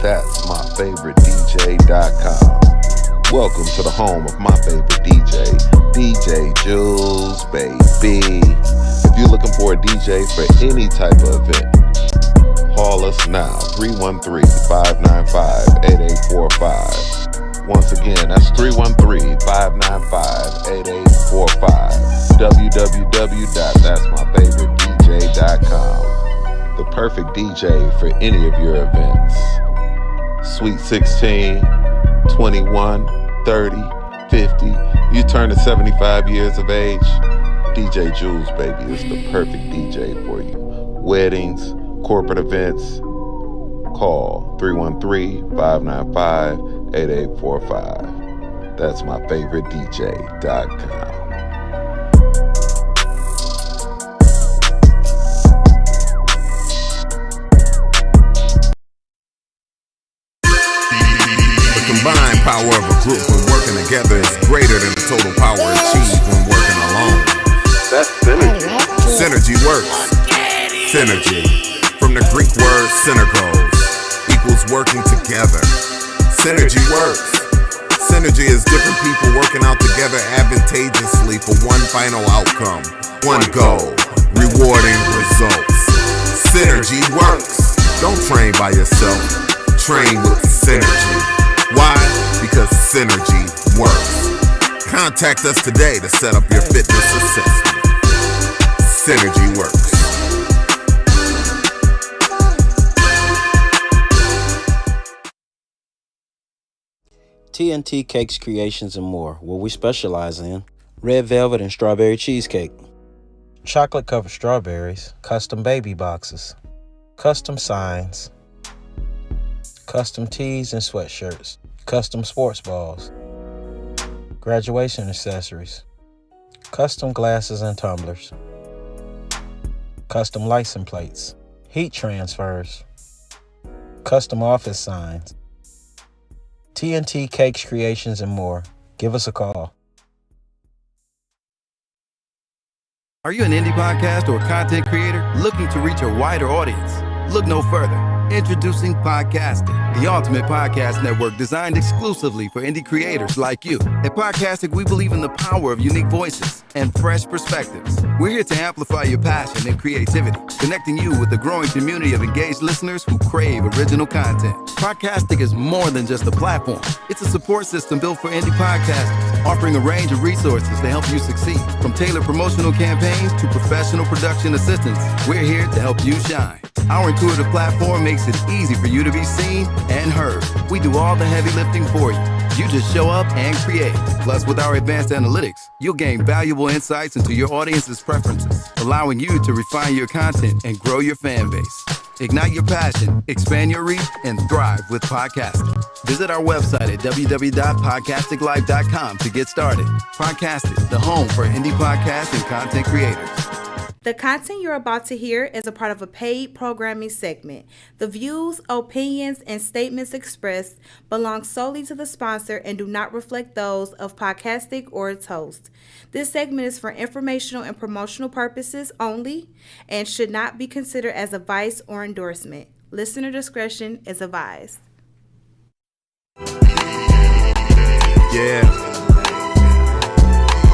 That's myfavoritedj.com. Welcome to the home of my favorite DJ, DJ Jules, baby. If you're looking for a DJ for any type of event, call us now, 313-595-8845. Once again, that's 313-595-8845. www.that'smyfavoritedj.com. The perfect DJ for any of your events. Sweet 16, 21, 30, 50. You turn to 75 years of age, DJ Jules, baby, is the perfect DJ for you. Weddings, corporate events, call 313-595-8845. That's myfavoritedj.com. The combined power of a group when working together is greater than the total power achieved when working alone. That's synergy. Synergy works. Synergy. From the Greek word synergos, equals working together. Synergy works. Synergy is different people working out together advantageously for one final outcome, one goal, rewarding results. Synergy works. Don't train by yourself. Train with synergy. Why? Because synergy works. Contact us today to set up your fitness assessment. Synergy works. TNT Cakes, Creations, and more, where we specialize in red velvet and strawberry cheesecake, chocolate-covered strawberries, custom baby boxes, custom signs, custom tees and sweatshirts, custom sports balls, graduation accessories, custom glasses and tumblers, custom license plates, heat transfers, custom office signs. TNT Cakes, Creations, and more. Give us a call. Are you an indie podcast or content creator looking to reach a wider audience? Look no further. Introducing Podcastic, the ultimate podcast network designed exclusively for indie creators like you. At Podcastic, we believe in the power of unique voices and fresh perspectives. We're here to amplify your passion and creativity, connecting you with the growing community of engaged listeners who crave original content. Podcastic is more than just a platform. It's a support system built for indie podcasters, offering a range of resources to help you succeed. From tailored promotional campaigns to professional production assistance, we're here to help you shine. Our intuitive platform makes it easy for you to be seen and heard. We do all the heavy lifting for you. You just show up and create. Plus, with our advanced analytics, you'll gain valuable insights into your audience's preferences, allowing you to refine your content and grow your fan base. Ignite your passion, expand your reach, and thrive with podcasting. Visit our website at www.podcasticlife.com to get started. Podcastic, the home for indie podcasts and content creators. The content you're about to hear is a part of a paid programming segment. The views, opinions, and statements expressed belong solely to the sponsor and do not reflect those of Podcastic or its host. This segment is for informational and promotional purposes only and should not be considered as advice or endorsement. Listener discretion is advised. Yeah.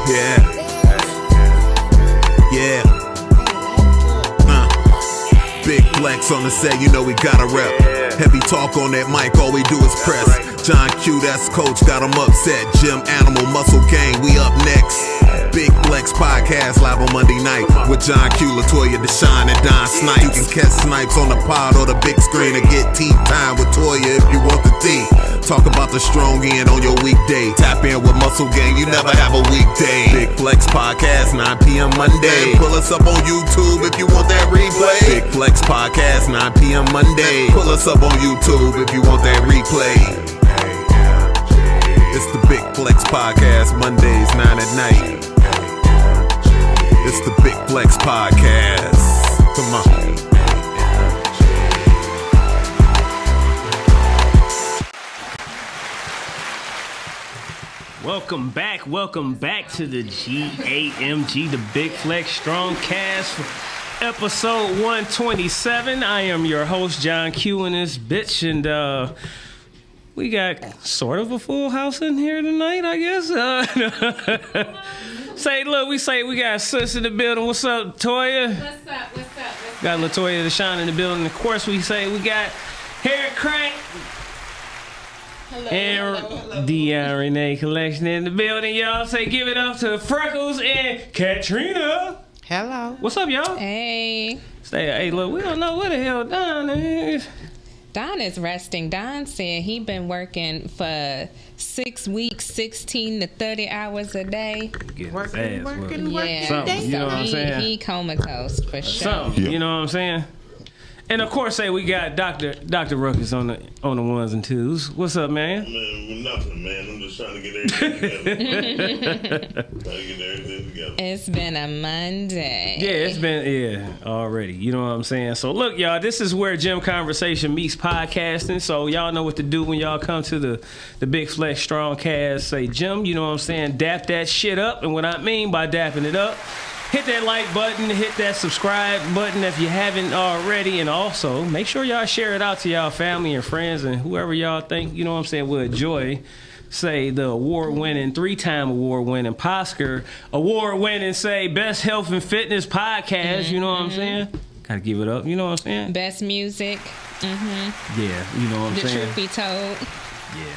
Yeah. Yeah. Big flex on the set, you know we gotta rep. Heavy talk on that mic, all we do is press. John Q, that's coach, got him upset. Gym Animal, Muscle Gang, we up next. Big Flex Podcast live on Monday night with John Q, Latoya, Deshaun, and Don Snipes. You can catch Snipes on the pod or the big screen or get tea time with Toya if you want the tea. Talk about the strong end on your weekday. Tap in with Muscle Gang, you never have a weekday. Big Flex Podcast, 9 p.m. Monday. Pull us up on YouTube if you want that replay. Big Flex Podcast, 9 p.m. Monday. Pull us up on YouTube if you want that replay. It's the Big Flex Podcast, Mondays, 9 at night. It's the Big Flex Podcast. Come on. Welcome back to the G.A.M.G, the Big Flex Strongcast. episode 127. I am your host, John Q, in this bitch, and we got sort of a full house in here tonight, I guess. We got sis in the building. What's up, Toya? What's up? Got LaToya the Shine in the building. Of course, we got Hair Crank. Hello. And Dion Renee Collection in the building, y'all. Say give it up to Freckles and Katrina. Hello. What's up, y'all? Hey. Hey, look, we don't know where the hell Don is. Don is resting. Don said he been working for 6 weeks, 16 to 30 hours a day. Working. Something, you know what I'm saying? He comatose for sure. Something, you know what I'm saying? And of course, we got Dr. Ruckus on the ones and twos. What's up, man? Man, nothing, man. I'm just trying to get everything together. It's been a Monday. Yeah, it's been already. You know what I'm saying? So look, y'all, this is where Gym Conversation meets podcasting. So y'all know what to do when y'all come to the Big Flex Strongcast. Say Gym, you know what I'm saying? Dap that shit up, and what I mean by dapping it up, hit that like button, hit that subscribe button if you haven't already, and also make sure y'all share it out to y'all family and friends and whoever y'all think, you know what I'm saying, will enjoy. Say the award-winning, 3-time award-winning, Oscar award-winning, say Best Health and Fitness Podcast, you know what I'm saying? Gotta give it up, you know what I'm saying? Best music. Yeah, you know what I'm The saying? truth be told. Yeah.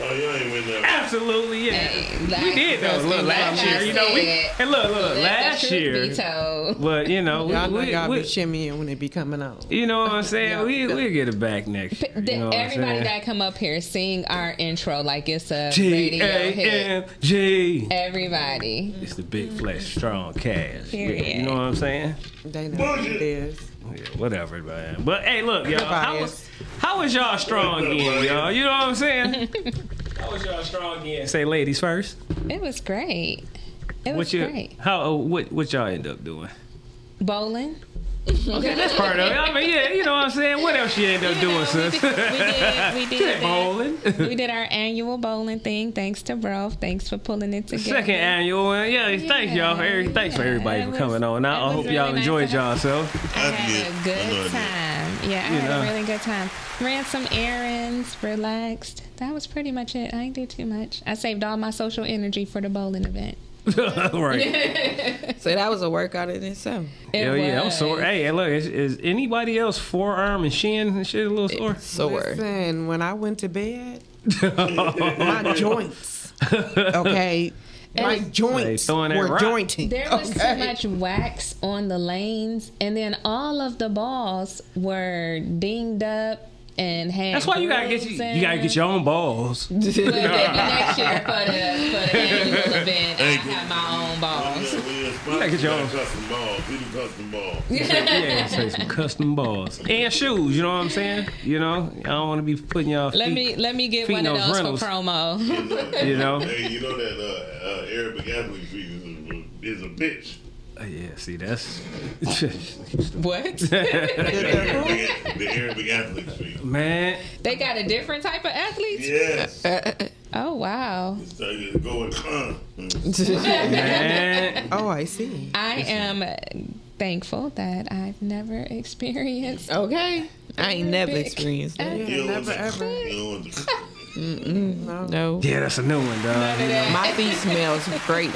Oh, you ain't with that. Absolutely, yeah. Hey, We did though. Look, last year, you know, last year. Be told. But you know, Y'all know y'all we be shimmying when it be coming out. you know what I'm saying? We'll get it back next year. You know what I'm Everybody saying? that come up here sing our intro like it's a radio hit. G.A.M.G. Everybody. It's the Big Flex Strong Cast. Yeah, Period. you know what I'm saying? They know what it is. Yeah, whatever, man. But hey, look, y'all. Bias. How was y'all strong again, y'all? You know what I'm saying? How was y'all strong again? Say ladies first. It was great. It was great. What y'all end up doing? Bowling. Okay, that's part of it. I mean, yeah, you know what I'm saying? What else you end up doing, sis? We did bowling. We did our annual bowling thing. Thanks to bro. Thanks for pulling it together. Second annual one. Yeah, thanks y'all. Thanks for everybody for coming on. I hope y'all enjoyed y'allself. I had a good time. Yeah, I had a really good time. Ran some errands, relaxed. That was pretty much it. I didn't do too much. I saved all my social energy for the bowling event. Right. So that was a workout in itself. Hell yeah, I'm sore. Hey, look, is anybody else forearm and shin and shit a little sore? Listen, when I went to bed, my joints, okay, my joints were jointing. There was too much wax on the lanes, and then all of the balls were dinged up. And had that's why you gotta get your own balls. Well, next year for the annual event, I have my own balls. You gotta get your own custom balls. We do custom balls. Yeah, say some custom balls and shoes. You know what I'm saying? You know, I don't want to be putting y'all. Let me get one of those for promo. You know. Hey, you know that Arabic athlete feet is a bitch. Yeah, see, that's what? The Arabic athletes feet. Man, they got a different type of athletes. Yes. Oh wow. It's going man. Oh, I see. I am thankful that I've never experienced. Okay. I ain't never experienced that. never ever. No. Yeah, that's a new one, dog. My feet smells great.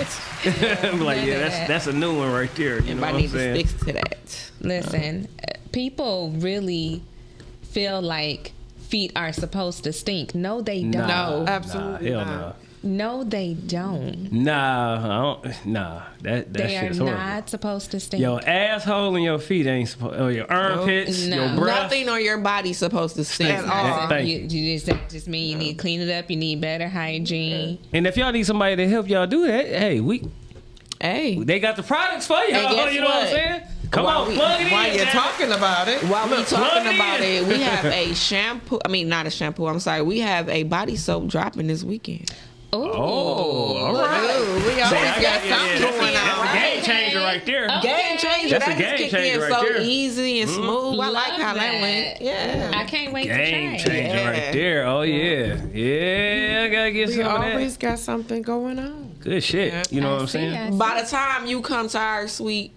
I'm like, yeah, that's a new one right there. You know what I I'm need saying? to stick to that. Listen, people really feel like feet are supposed to stink. No, they don't. No, absolutely hell not. no. No, they don't. Nah, that they shit are is horrible. not supposed to stink. Your asshole and your feet ain't supposed. Or your armpits, No. your breath. Nothing on your body's supposed to stink at all. Thank you that just mean you need to clean it up. You need better hygiene. And if y'all need somebody to help y'all do that, hey, they got the products for y'all. You know what I'm saying? Come on, plug it in. While you're talking about it, we have a shampoo. I mean, not a shampoo. I'm sorry. We have a body soap dropping this weekend. Oh, all right. We always got something going on. That's a game changer right there. Game changer. That's a game kicked changer in right so there. easy and smooth. I like how that went. Yeah. I can't wait to try Game it. changer right there. Oh yeah, I gotta get some of that. We always got something going on. Good shit. You know what I'm saying? By the time you come to our suite,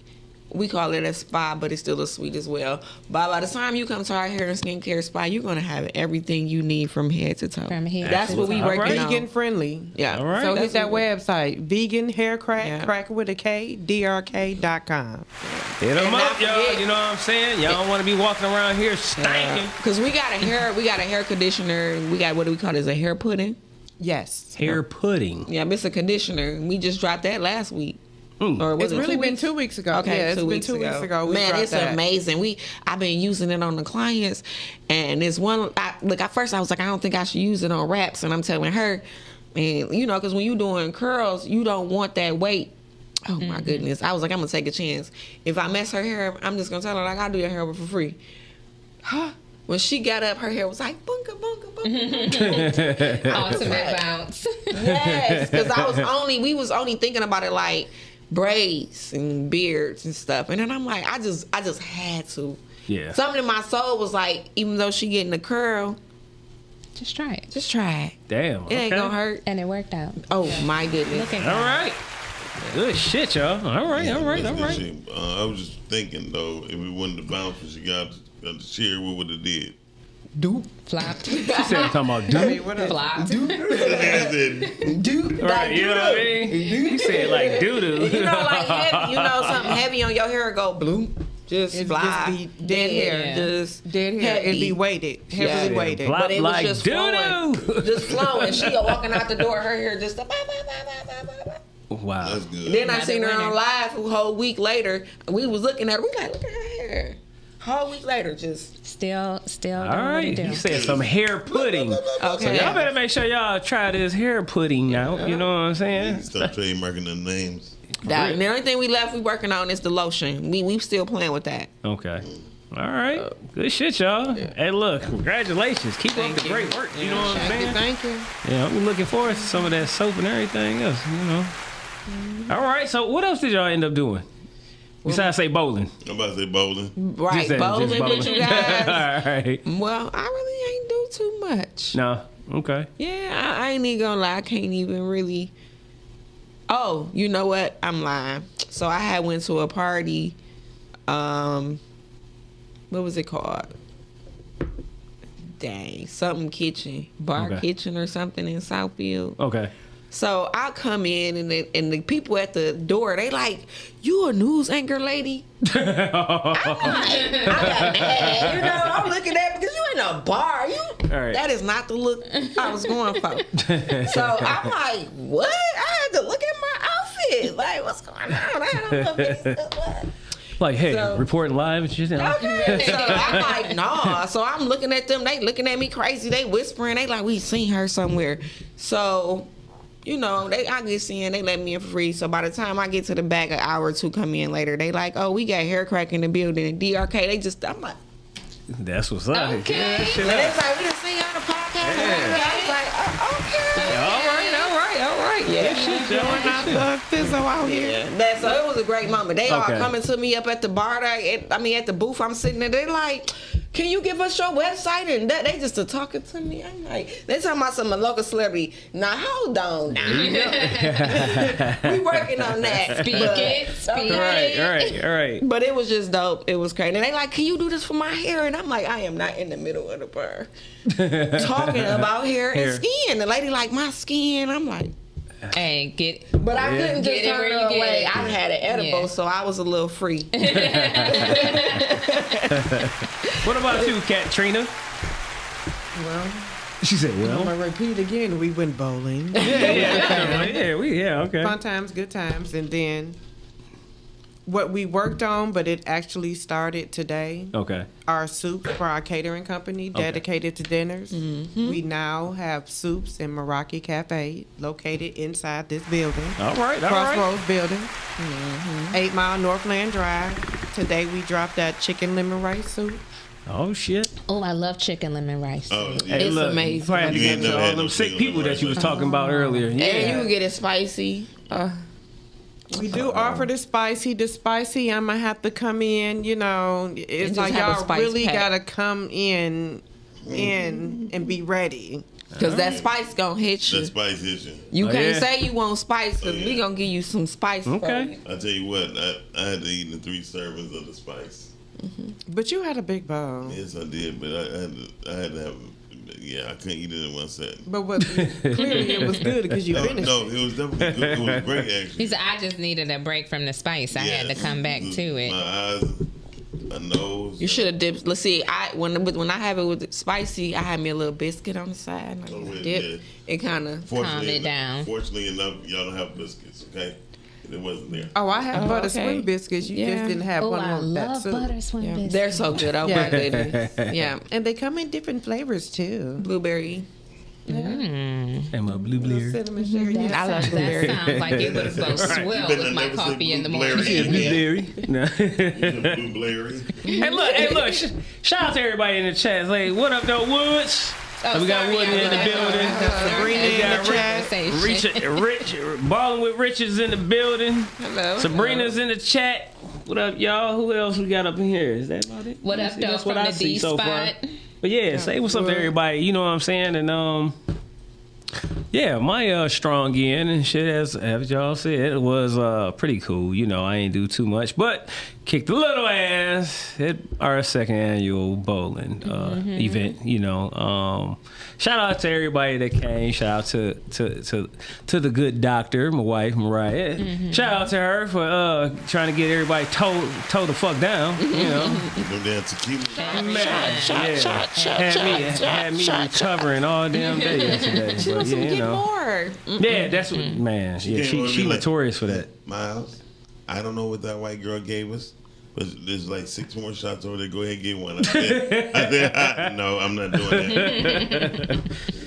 we call it a spa, but it's still a suite as well. But by the time you come to our hair and skincare spa, you're gonna have everything you need from head to toe. That's what we working on. Vegan friendly. Yeah. All right. So hit that website, vegan hair crack with a K, drk.com. Hit them up, y'all. You know what I'm saying? Y'all don't want to be walking around here stinking. Because we got a hair conditioner. We got, what do we call it? Is a hair pudding? Yes. Hair pudding. Yeah, it's a conditioner. We just dropped that last week. Or was it's it really 2 been weeks? 2 weeks ago. Okay, yeah, it's been 2 weeks ago. Man, it's amazing. I've been using it on the clients, and it's one. At first I was like, I don't think I should use it on wraps, and I'm telling her, and you know, because when you doing curls, you don't want that weight. Oh my goodness! I was like, I'm gonna take a chance. If I mess her hair, I'm just gonna tell her like, I'll do your hair over for free. Huh? When she got up, her hair was like bunka bunka bunka. Ultimate bounce. Yes, because we was only thinking about it like braids and beards and stuff, and then I'm like, I just had to. Yeah. Something in my soul was like, even though she getting a curl, just try it. Just try it. Damn. It ain't gonna hurt, and it worked out. Oh my goodness! All right. Good shit, y'all. All right. I was just thinking though, if it wasn't the bounce that she got the chair, what would it did? Flopped. She said, I'm talking about dude. Flopped. Dude. Right, you know what I mean? You said like doo-doo. You know, like heavy, something heavy on your hair go bloom. Just fly. Just be dead hair. Just dead hair. heavy. It'd be weighted. Heavily weighted. But it was like just doo-doo. flowing. Just flowing. She go walking out the door, her hair just wow. That's good. Then I seen her on live a whole week later. We was looking at her. We like, look at her hair. Whole week later, just still. All right, you said some hair pudding. Okay, so y'all better make sure y'all try this hair pudding out. You know what I'm saying? Start trademarking the names. The only thing we working on is the lotion. We still playing with that. Okay. All right. Good shit, y'all. Hey, look, congratulations. Keep up the great work. You know what I'm saying? Thank you. Yeah, I'm looking forward to some of that soap and everything else, you know. All right, so what else did y'all end up doing? Besides say bowling. I'm about to say bowling. Right, bowling with you guys. All right. Well, I really ain't do too much. No. Okay. Yeah, I ain't even gonna lie. I can't even really. Oh, you know what? I'm lying. So I had went to a party. What was it called? Dang, something kitchen, bar kitchen or something in Southfield. Okay. So I come in and the people at the door, they like, you a news anchor lady? I'm like, I got mad. I'm looking at because you in a bar. Right. That is not the look I was going for. So I'm like, what? I had to look at my outfit. Like, what's going on? I had on what? Like, hey, reporting live and shit. Okay. So I'm like, nah. So I'm looking at them. They looking at me crazy. They whispering. They like, we seen her somewhere. So, I get in. They let me in for free. So by the time I get to the back, an hour or two come in later, they like, oh, we got hair crack in the building. DRK. I'm like, that's what's up. Okay. Yeah, and it's like, we done seen you on the podcast. Yeah. I was like, okay. All right. Yeah. Shit, So out here. So it was a great moment. They all coming to me up at the bar. At the booth I'm sitting there. They like, can you give us your website? And they just talking to me. I'm like, they talking about some local celebrity. Now hold on. We working on that. Speak it. All right. But it was just dope. It was crazy. And they like, can you do this for my hair? And I'm like, I am not in the middle of the bar talking about hair and skin. The lady like, my skin. I'm like, hey, get it. But I couldn't just Get it turn where her you get away. it. I had an edible, so I was a little free. What about you, Katrina? Well, she said, well. I'm going to repeat again. We went bowling. Okay. Fun times, good times. And then what we worked on, but it actually started today. Okay. Our soups for our catering company dedicated to dinners. Mm-hmm. We now have soups in Meraki Cafe located inside this building. All right. Crossroads building. 8 Mile Northland Drive. Today we dropped that chicken lemon rice soup. Oh, shit. Oh, I love chicken lemon rice. Oh, yeah. It's amazing. You ain't never had them sick people that you was talking about earlier. Yeah. And you can get it spicy. We do offer the spicy. The spicy, I'm going to have to come in, it's like y'all really got to come in and be ready. Because that spice gonna hit you. That spice hit you. You can't say you want spice because we gonna give you some spice. Okay. I tell you what, I had to eat the 3 servings of the spice. But you had a big bowl. Yes, I did, but I had to have. Yeah, I couldn't eat it in one setting. But clearly it was good because you finished. No, it was definitely good. It was great, actually. He said, I just needed a break from the spice. I had to come back to it. My eyes, my nose. You should have dipped. Let's see. When I have it with spicy, I had me a little biscuit on the side. And I dip. It kind of calmed it down. Fortunately enough, y'all don't have biscuits, okay? It wasn't there. Oh, I have butter swing biscuits. You just didn't have one on that. I love butter swing biscuits. They're so good. Oh my goodness. Yeah, and they come in different flavors too. Blueberry. And my blueberry. Cinnamon sugar. I love blueberry. That sounds like it would go swell with my coffee in the morning. Blueberry. No. Blueberry. Hey, look. Shout out to everybody in the chat. Like, what up, though, Woods? Oh, we got Woody in the building. Sabrina in the chat. Rich, balling with Rich is in the building. Hello. Sabrina's in the chat. What up, y'all? Who else we got up in here? Is that about it? What up, though, That's from what I the see D so spot? far. But yeah, say what's up to everybody. You know what I'm saying? And yeah, my strong in and shit, as y'all said, it was pretty cool. You know, I ain't do too much, but kicked a little ass at our second annual bowling event. You know, shout out to everybody that came. Shout out to the good doctor, my wife Mariah. Shout out to her for trying to get everybody toe the fuck down. You know, Them damn tequila. Had me recovering all damn day yesterday. She wants to get more. Yeah, that's what, man. Yeah, she notorious for that. Miles, I don't know what that white girl gave us, but there's like 6 more shots over there. Go ahead and get one. I said, no, I'm not doing that.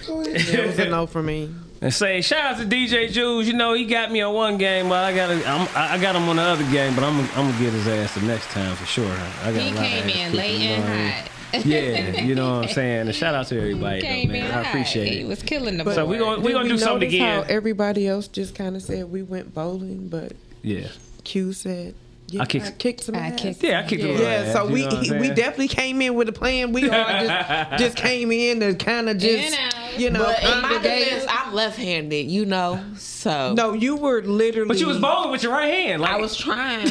It was a no for me. And say shout out to DJ Jules. You know he got me on one game, but I got him on the other game. But I'm gonna get his ass the next time for sure. I got He a lot came of ass in late and hot. Yeah, you know what I'm saying. And shout out to everybody, though, man. I appreciate He it. was killing the But So we gonna do something again. How everybody else just kind of said we went bowling, but Yeah, Q said. Yeah, I I kicked kicked some ass. a little Yeah, ass, so you we know what I'm saying? we definitely came in with a plan. We all just came in to kind of just But in my defense, I'm left-handed, you know. So no, you were literally. But you was bowling with your right hand. Like, I was trying.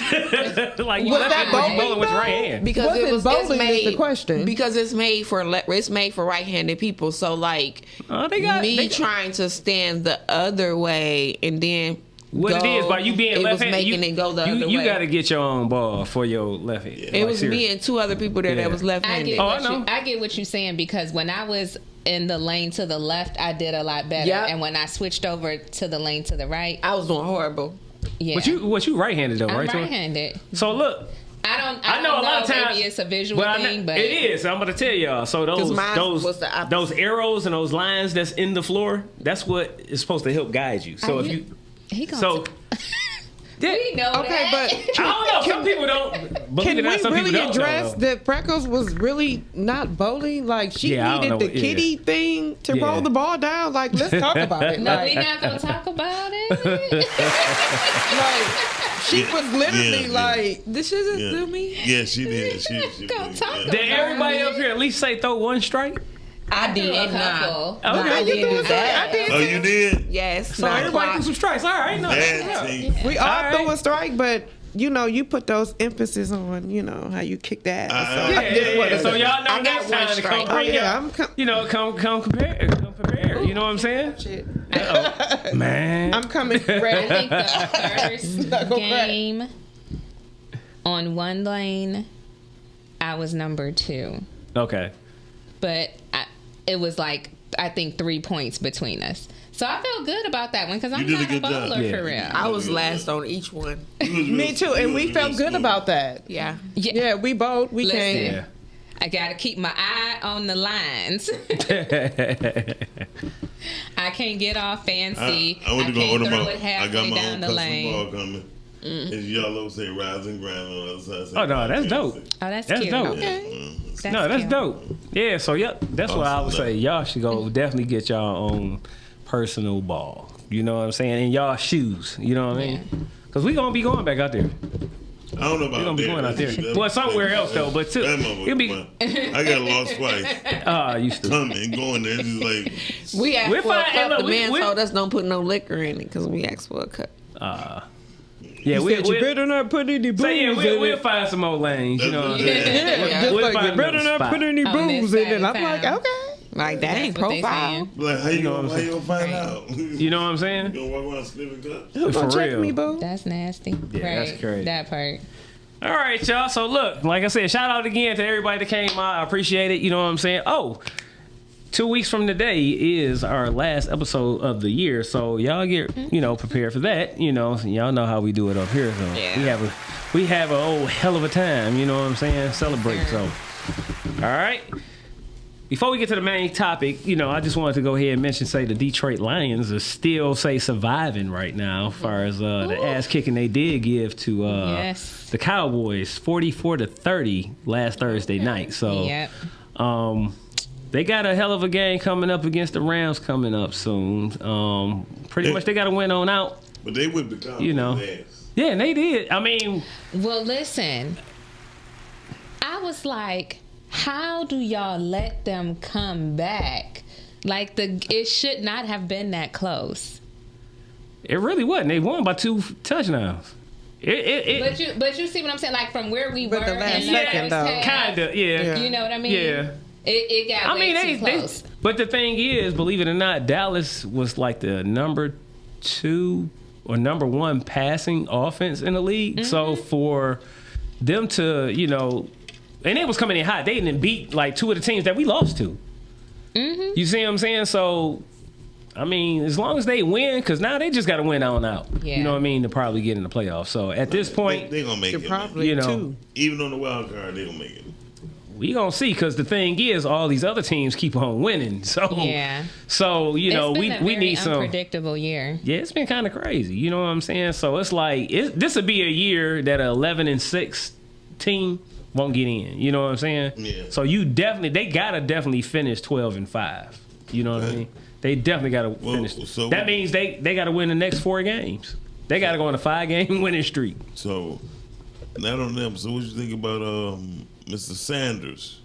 Like you Was left that handed, but you bowling, bowling with your though? right hand. Because Wasn't it was bowling it's is the question. Because it's made for right-handed people. So like trying to stand the other way and then. What it is by you being left handed, making it go the other way. You got to get your own ball for your left hand. It was me and 2 other people there that was left-handed. I get what you're saying because when I was in the lane to the left, I did a lot better. Yep. And when I switched over to the lane to the right, I was doing horrible. Yeah. But you right-handed though, I'm right? right-handed. So look. I know a lot of times maybe it's a visual thing, but it is. I'm gonna tell y'all. So those arrows and those lines that's in the floor, that's what is supposed to help guide you. So we know that. But I don't know. Some people don't. Can we some really people don't address know. that Freckles was really not bowling? Like she needed the kitty thing to roll the ball down. Like let's talk about it. No, like, we're not gonna talk about it. Like she was literally like, "This isn't do me." Yeah, she did. She Gonna talk about Did everybody up here at least say throw one strike? I did a not. couple. Okay. I didn't do that. Oh, you did? Yes. So everybody threw some strikes. All right, no. we all threw a strike, but you know, you put those emphasis on, you know, how you kick that. So y'all know I got next one time to strike. come bring come compare. You know what I'm saying? Man, I'm coming I ready. think the first game on one lane, I was number 2. Okay. But it was like, I think 3 points between us. So I feel good about that one because I'm not a bowler for real. I was last on each one. Me too, and we felt good about that. Yeah. Yeah, we both. We came. Yeah. I got to keep my eye on the lines. I can't get all fancy. I went to go order throw my. it I halfway got my down own the custom lane. ball coming. It's yellow, say rise and grind on the other side. Oh no, that's dope. Oh, that's That's cute. dope. Okay. That's cute. dope. Yeah, so that's what I would say. Y'all should go definitely get y'all own personal ball. You know what I'm saying? In y'all shoes. You know what I mean? Because we gonna be going back out there. I don't know about We're gonna be going out there. Well, somewhere else though, but too. It'll be. I got lost twice. I used to coming and going there. Just like we asked for a cup. The man told us don't put no liquor in it because we asked for a cup. Yeah, you better not put any booze in it. We'll find some more lanes. You know what I'm saying? Just like you better not put any booze in it. I'm like, okay. Like that ain't profile. Like how you gonna find out? You know what I'm saying? You gonna walk around sniffing cups? Who gonna check me, boo? That's nasty. Yeah, right. that's crazy. That part. All right, y'all. So look, like I said, shout out again to everybody that came out. I appreciate it. You know what I'm saying? 2 weeks from today is our last episode of the year, so y'all get prepared for that. Y'all know how we do it up here. So we have a hell of a time. You know what I'm saying? Celebrate. So all right. Before we get to the main topic, I just wanted to go ahead and mention, the Detroit Lions are still, surviving right now as far as the ass kicking they did give to the Cowboys, 44-30 last Thursday night. So, they got a hell of a game coming up against the Rams coming up soon. Pretty much they got to win on out. But they whipped the Cowboys' ass. Yeah, and they did. I mean. Well, listen. I was like, how do y'all let them come back? Like, it should not have been that close. It really wasn't. They won by 2 touchdowns. But you see what I'm saying? Like, from where we were the last second, though. Kinda, yeah. You know what I mean? Yeah. It got too close. But the thing is, believe it or not, Dallas was like the number 2 or number 1 passing offense in the league. Mm-hmm. So for them to, and they was coming in hot. They didn't beat like 2 of the teams that we lost to. Mm-hmm. You see what I'm saying? So, I mean, as long as they win, because now they just got to win on out. Yeah. You know what I mean? To probably get in the playoffs. So at this point, they're gonna make it. Probably too. Even on the wild card, they're gonna make it. We gonna see, because the thing is, all these other teams keep on winning. So yeah. So we need some unpredictable year. Yeah, it's been kind of crazy. You know what I'm saying? So it's like this would be a year that an 11-6 team won't get in. You know what I'm saying? Yeah. So they gotta definitely finish 12-5. You know what I mean? They definitely gotta finish. So that means they gotta win the next 4 games. They gotta go on a 5-game winning streak. So not on them. So what you think about Mr. Sanders?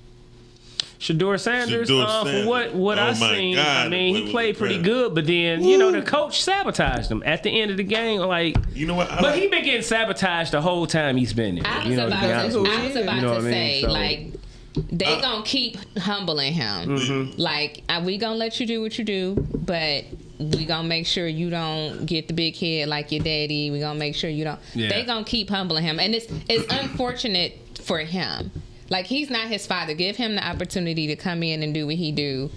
Shedeur Sanders, for what I seen, God, I mean, he played pretty good, but then, the coach sabotaged him at the end of the game. Like, you know what? But he been getting sabotaged the whole time he's been there. I was about to say, like, they gonna keep humbling him. Mm-hmm. Like, we gonna let you do what you do, but we gonna make sure you don't get the big head like your daddy. We gonna make sure you don't. Yeah. They gonna keep humbling him, and it's unfortunate for him. Like, he's not his father. Give him the opportunity to come in and do what he do.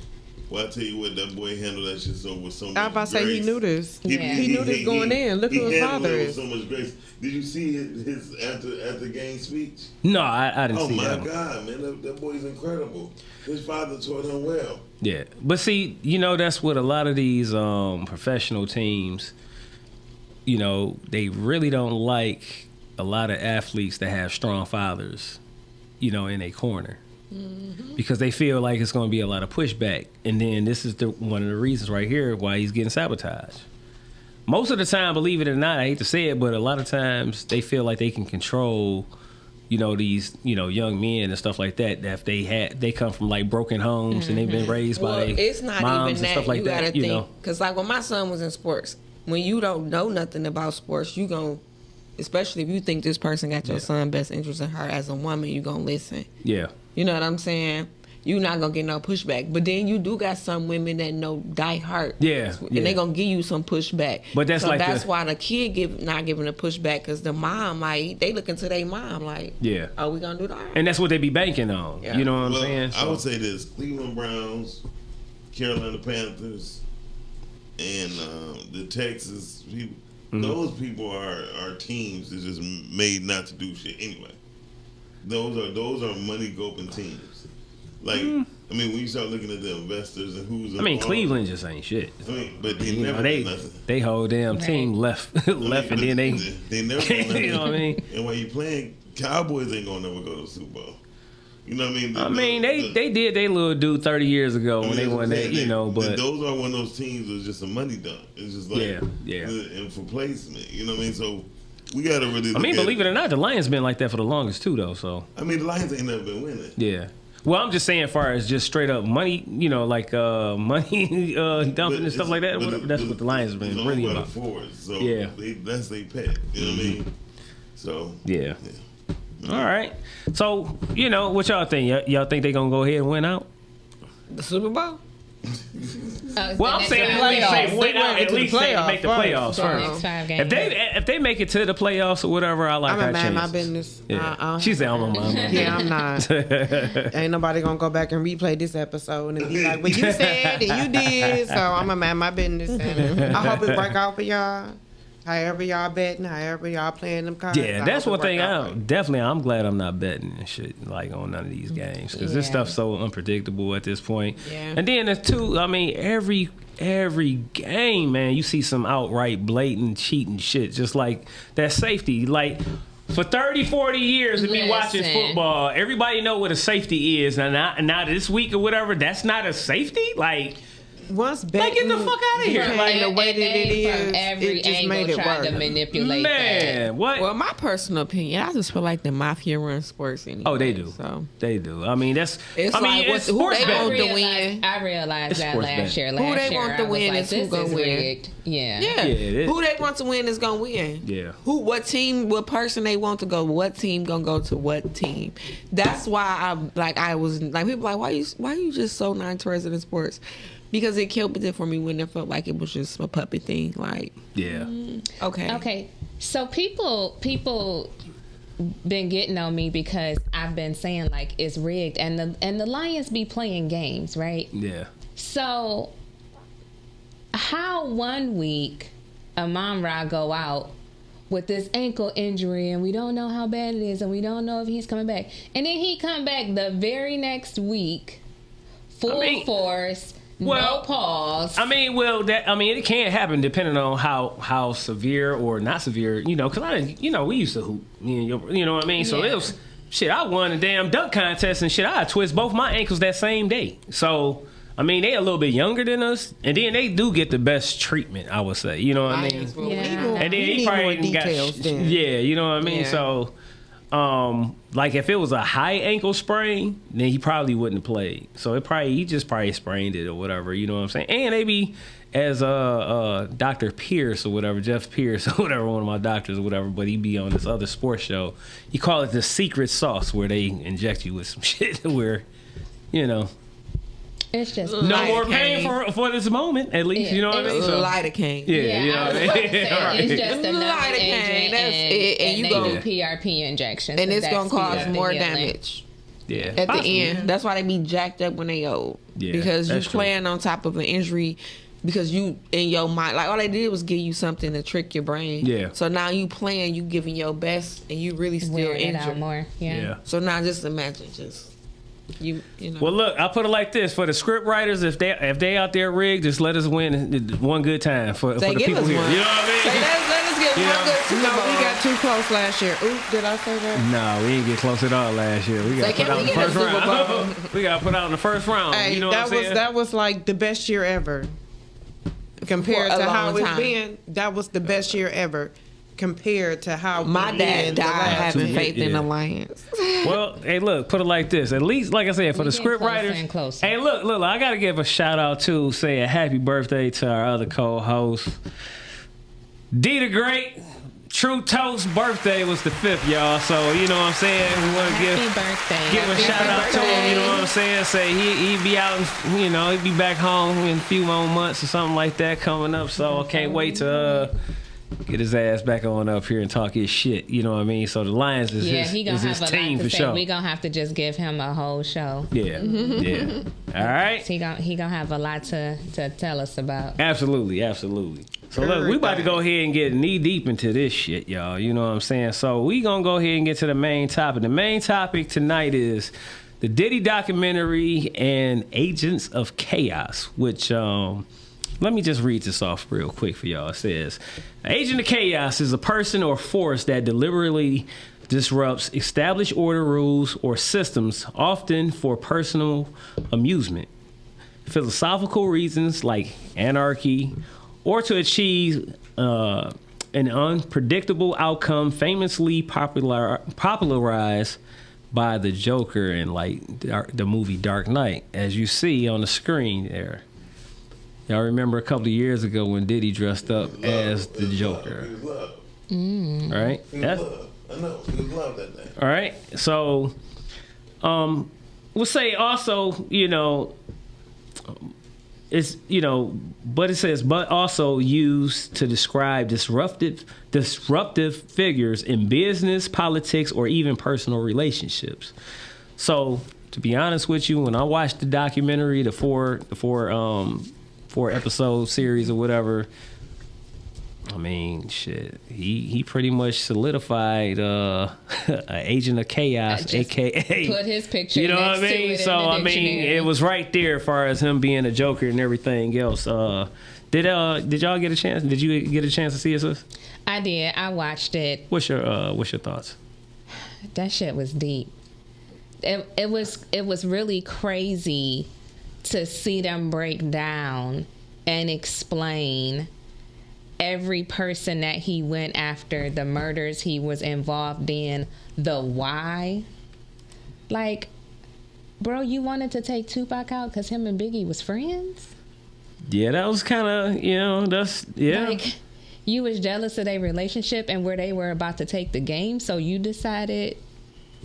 Well, I tell you what, that boy handled that shit with so much grace. I was about to say he knew this. He knew this going in. Look who his father is. With so much grace. Did you see his after game speech? No, I didn't see that. Oh my God, man, that boy's incredible. His father taught him well. Yeah, but see, that's what a lot of these professional teams, they really don't like a lot of athletes that have strong fathers, in a corner. Mm-hmm. Because they feel like it's going to be a lot of pushback. And then this is one of the reasons right here why he's getting sabotaged. Most of the time, believe it or not, I hate to say it, but a lot of times they feel like they can control, these, young men and stuff like that. That if they come from like broken homes, mm-hmm. and they've been raised by it's not moms even and stuff like you that. Gotta think, because like when my son was in sports, when you don't know nothing about sports, you gon', especially if you think this person got your son best interest in her as a woman, you gonna listen. Yeah. You know what I'm saying? You're not gonna get no pushback. But then you do got some women that know die hard. Yeah. And they gonna give you some pushback. But that's why the kid not giving a pushback, because the mom, like, they looking to their mom like, are we gonna do that? And that's what they be banking on. Yeah. You know what I'm saying? I would say this: Cleveland Browns, Carolina Panthers, and the Texas people. Mm-hmm. Those people are teams that just made not to do shit anyway. Those are money gulping teams. Like, I mean, when you start looking at the investors and who's involved, Cleveland just ain't shit. But they never did nothing. They whole damn team left, and then they never did nothing. You know what I mean? And when you playing, Cowboys ain't gonna never go to the Super Bowl. You know what I mean? They did their little do 30 years ago when they won that, but those are one of those teams that's just a money dump. It's just like, and for placement, you know what I mean? So We gotta really. I mean, believe it or not, the Lions been like that for the longest too, though. So I mean, the Lions ain't never been winning. Yeah. Well, I'm just saying, as far as just straight up money, like money dumping and stuff like that. That's what the Lions have been really about. So yeah, that's their pet. You know what I mean? So yeah. All right. So what y'all think? Y'all think they gonna go ahead and win out? The Super Bowl? Well, I'm saying at least make the playoffs first. If they make it to the playoffs or whatever, I like that chance. I'm my business. Yeah. She said, "I'm a Yeah, I'm not. Ain't nobody gonna go back and replay this episode and be like, "Well, you said and you did." So I'm a man my business, and I hope it work out for y'all. However y'all betting, however y'all playing them cards. Yeah, that's one thing. I'm glad I'm not betting and shit like on none of these games because this stuff's so unpredictable at this point. Yeah. And then the two, I mean, every game, man, you see some outright blatant cheating shit, just like that safety. Like for 30, 40 years of me watching football, everybody know what a safety is. And now this week or whatever, that's not a safety. Like. Once betting, get the fuck out of here! Like the way that it is, every it just angle made it tried work. to manipulate that. What? Well, my personal opinion, I just feel like the mafia runs sports anyway. Oh, they do. So they do. I mean, it's who they want to win. I realized that last year. Who they want to win is who gonna win. Yeah. Who they want to win is gonna win. Yeah. What team, what person they want to go, what team gonna go to what team. That's why I was like, people like, why you just so non-interested in sports? Because it killed it for me when it felt like it was just a puppet thing. Like, okay. So people been getting on me because I've been saying like it's rigged, and the Lions be playing games, right? Yeah. So how one week Amon-Ra go out with this ankle injury and we don't know how bad it is and we don't know if he's coming back, and then he come back the very next week full force. No pause. It can't happen depending on how severe or not severe, because we used to hoop, you know what I mean? So it was, shit, I won a damn dunk contest and shit, I twist both my ankles that same day. So, I mean, they a little bit younger than us, and then they do get the best treatment, I would say, you know what I mean? And then he probably got, you know what I mean? So, like if it was a high ankle sprain, then he probably wouldn't have played. So he just sprained it or whatever, you know what I'm saying? And maybe as Dr. Pierce or whatever, Jeff Pierce or whatever, one of my doctors or whatever, but he be on this other sports show. He call it the secret sauce, where they inject you with some shit where, it's just no more pain for this moment, at least, you know what I mean? So, lidocaine. Yeah, you know what I mean? It's just a lidocaine. That's it. And you go PRP injections, and it's gonna cause more damage. Yeah, at the end. That's why they be jacked up when they old. Yeah, because you're playing on top of an injury. Because you in your mind, like all they did was give you something to trick your brain. Yeah. So now you playing, you giving your best, and you really still injured more. Yeah. So now just imagine You know. Well, look, I put it like this: for the script writers, if they out there rigged, just let us win one good time for the people here. One. You know what I mean? Let us get one good Super Bowl. No, we got too close last year. Oops, did I say that? No, we didn't get close at all last year. We got put out in the first round. We got put out in the first round. Hey, you know what I'm saying? That was like the best year ever. Compared to how it's been, that was the best year ever. Compared to how my dad died having faith in the Lions. Well, hey, look, put it like this. At least, like I said, for the script writers. Hey, look, I got to give a shout out to, say, a happy birthday to our other co-host, D the Great. True Toast's birthday was the 5th, y'all. So, you know what I'm saying? We want to give a shout out to him, you know what I'm saying? Say he be out, he'd be back home in a few more months or something like that coming up. So I can't wait to get his ass back on up here and talk his shit. You know what I mean? So the Lions is his team for sure. We're going to have to just give him a whole show. Yeah. Yeah. All right. He gonna have a lot to tell us about. Absolutely. So look, we about to go ahead and get knee deep into this shit, y'all. You know what I'm saying? So we gonna go ahead and get to the main topic. The main topic tonight is the Diddy documentary and Agents of Chaos, which let me just read this off real quick for y'all. It says, Agent of Chaos is a person or force that deliberately disrupts established order, rules, or systems, often for personal amusement, philosophical reasons like anarchy, or to achieve an unpredictable outcome famously popularized by the Joker in like the movie Dark Knight, as you see on the screen there. Y'all remember a couple of years ago when Diddy dressed up as the Joker? All right, that's I know. He was love that day. all right. So, we'll say also, it's but it says, but also used to describe disruptive figures in business, politics, or even personal relationships. So, to be honest with you, when I watched the documentary, the four episode series or whatever, I mean, shit, he pretty much solidified an agent of chaos, aka put his picture. You know next what I to mean? it So in the I mean, dictionary. it was right there as far as him being a Joker and everything else. Did y'all get a chance? Did you get a chance to see it, sis? I did. I watched it. What's your thoughts? That shit was deep. It was really crazy to see them break down and explain every person that he went after, the murders he was involved in, the why. Like, bro, you wanted to take Tupac out because him and Biggie was friends? Yeah, that was kind of, Like, you was jealous of their relationship and where they were about to take the game, so you decided.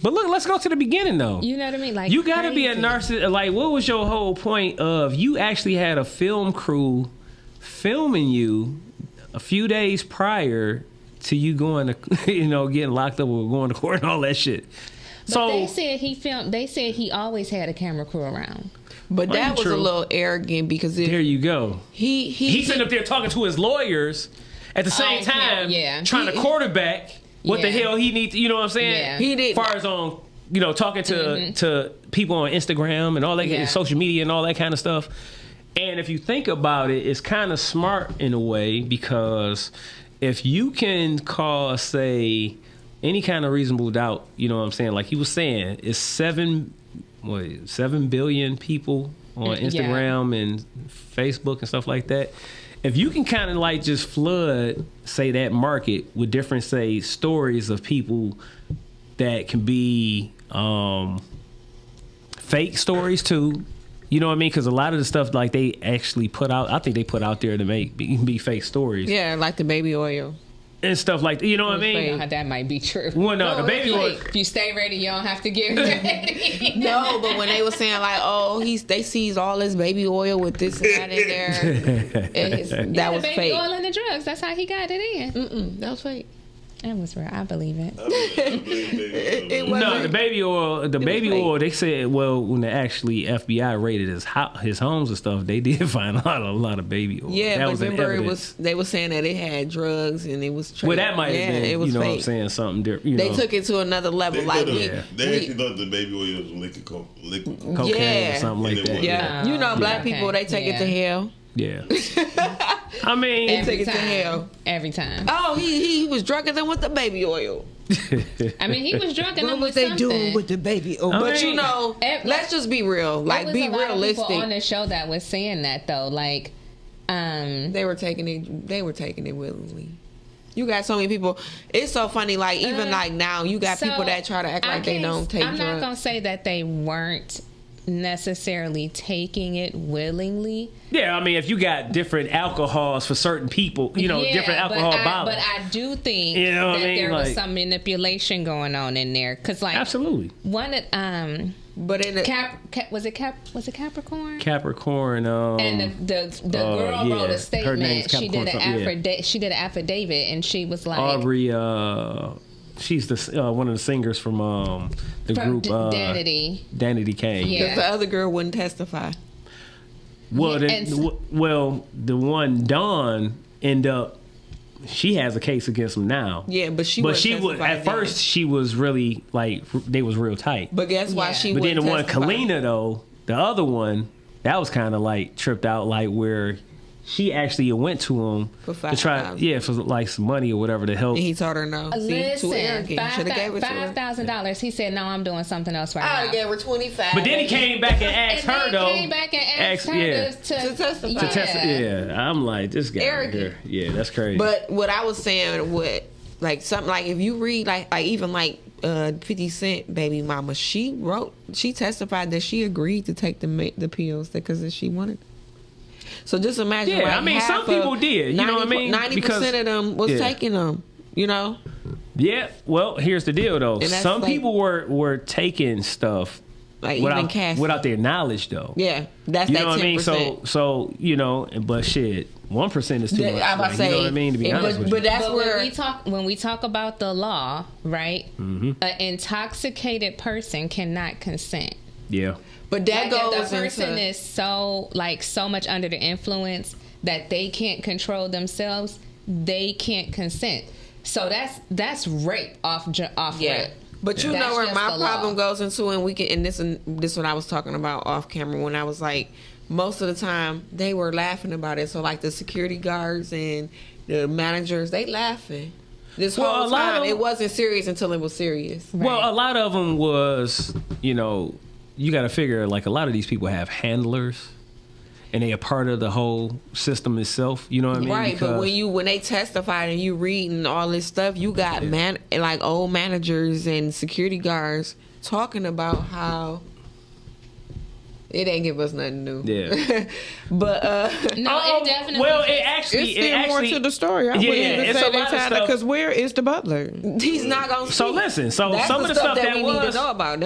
But look, let's go to the beginning though. You know what I mean? Like, you got to be a crazy. narcissist. Like, what was your whole point of you actually had a film crew filming you a few days prior to you going to, getting locked up or going to court and all that shit. But So they said he filmed. They said he always had a camera crew around. But that was true. a little arrogant because there you go. He's sitting up there talking to his lawyers at the same time, trying to quarterback what the hell he needs. You know what I'm saying? Yeah. He did. As far as on, talking to people on Instagram and all that, social media and all that kind of stuff. And if you think about it, it's kind of smart in a way, because if you can cause, say, any kind of reasonable doubt, you know what I'm saying? Like he was saying, it's 7 billion people on Instagram and Facebook and stuff like that. If you can kind of like just flood, say, that market with different, say, stories of people that can be fake stories too. You know what I mean? Because a lot of the stuff like they actually put out, I think they put out there to be fake stories. Yeah, like the baby oil. And stuff like that. You know what I mean? That might be true. Well, no, the baby oil. If you stay ready, you don't have to get ready. No, but when they were saying like, they seized all this baby oil with this and that in there, that was the baby fake. oil and the drugs. That's how he got it in. That was fake. That was real. I believe it. No, the baby oil. The baby oil. They said, well, when they actually FBI raided his homes and stuff, they did find a lot of baby oil. Yeah, that but was remember they were saying that it had drugs and it was. Well, that might have been. It was fake. fake. I'm saying something different. They took it to another level. They actually thought the baby oil was liquid cocaine or something like that. Yeah, black people, they take it to hell. Yeah. I mean, they take it to hell every time. Oh, he was drunker than with the baby oil. I mean, he was drunk enough with they something. doing with the baby oil? But let's just be real. Like, be realistic. There was a lot of people on the show that was saying that though. Like, they were taking it willingly. You got so many people. It's so funny. Like, even like now, you got people that try to act like they don't take drugs. I'm not gonna say that they weren't necessarily taking it willingly. Yeah, I mean, if you got different alcohols for certain people, different alcohol bottles. But I do think that there was some manipulation going on in there, because like absolutely one of but in the was it Capricorn? Capricorn. And the girl wrote a statement. She did an she did an affidavit, and she was like Aubrey. She's the one of the singers from the group Danity Kane. Yeah, because the other girl wouldn't testify. Well, the one Dawn end up. She has a case against him now. Yeah, but she would at first she was really like they was real tight. But guess why she? But then the one testify. Kalina though, the other one, that was kind of like tripped out, like where she actually went to him For to try, for like some money or whatever to help. And he told her no. Listen, too arrogant. Should have gave it to her. $5,000. He said, "No, I'm doing something else right I now." gave her 25. But then he came back and asked her though. Came back and asked her to testify. Yeah, I'm like, this guy right Arrogant. here. Yeah, that's crazy. But what I was saying, like something like if you read like even like 50 Cent baby mama, she testified that she agreed to take the pills because she wanted. So just imagine. Yeah, like I mean, some people did. You know what I mean? 90% of them was taking them. You know. Yeah. Well, here's the deal though. Some like, people were taking stuff like without their knowledge though. Yeah, that's you that know what 10%. I mean. So you know, but shit, 1% is too much. I'm about to say, you know what I mean? To be honest with you. But that's where when we talk about the law, right? Mm-hmm. An intoxicated person cannot consent. Yeah. But that goes if the person is so much under the influence that they can't control themselves, they can't consent. So that's rape off rape. But you know where my problem goes into, and this is what I was talking about off camera when I was like, most of the time they were laughing about it. So like the security guards and the managers, they laughing. This whole time it wasn't serious until it was serious. Right. Well, a lot of them was, you know, you got to figure like a lot of these people have handlers. And they a part of the whole system itself, you know what I mean? Right, but when they testified and you reading all this stuff, you got like old managers and security guards talking about how it ain't give us nothing new. Yeah. But it definitely. Well, it's still more to the story. I wouldn't even say they tied up because where is the butler? He's not gonna. So listen. So some of the stuff that was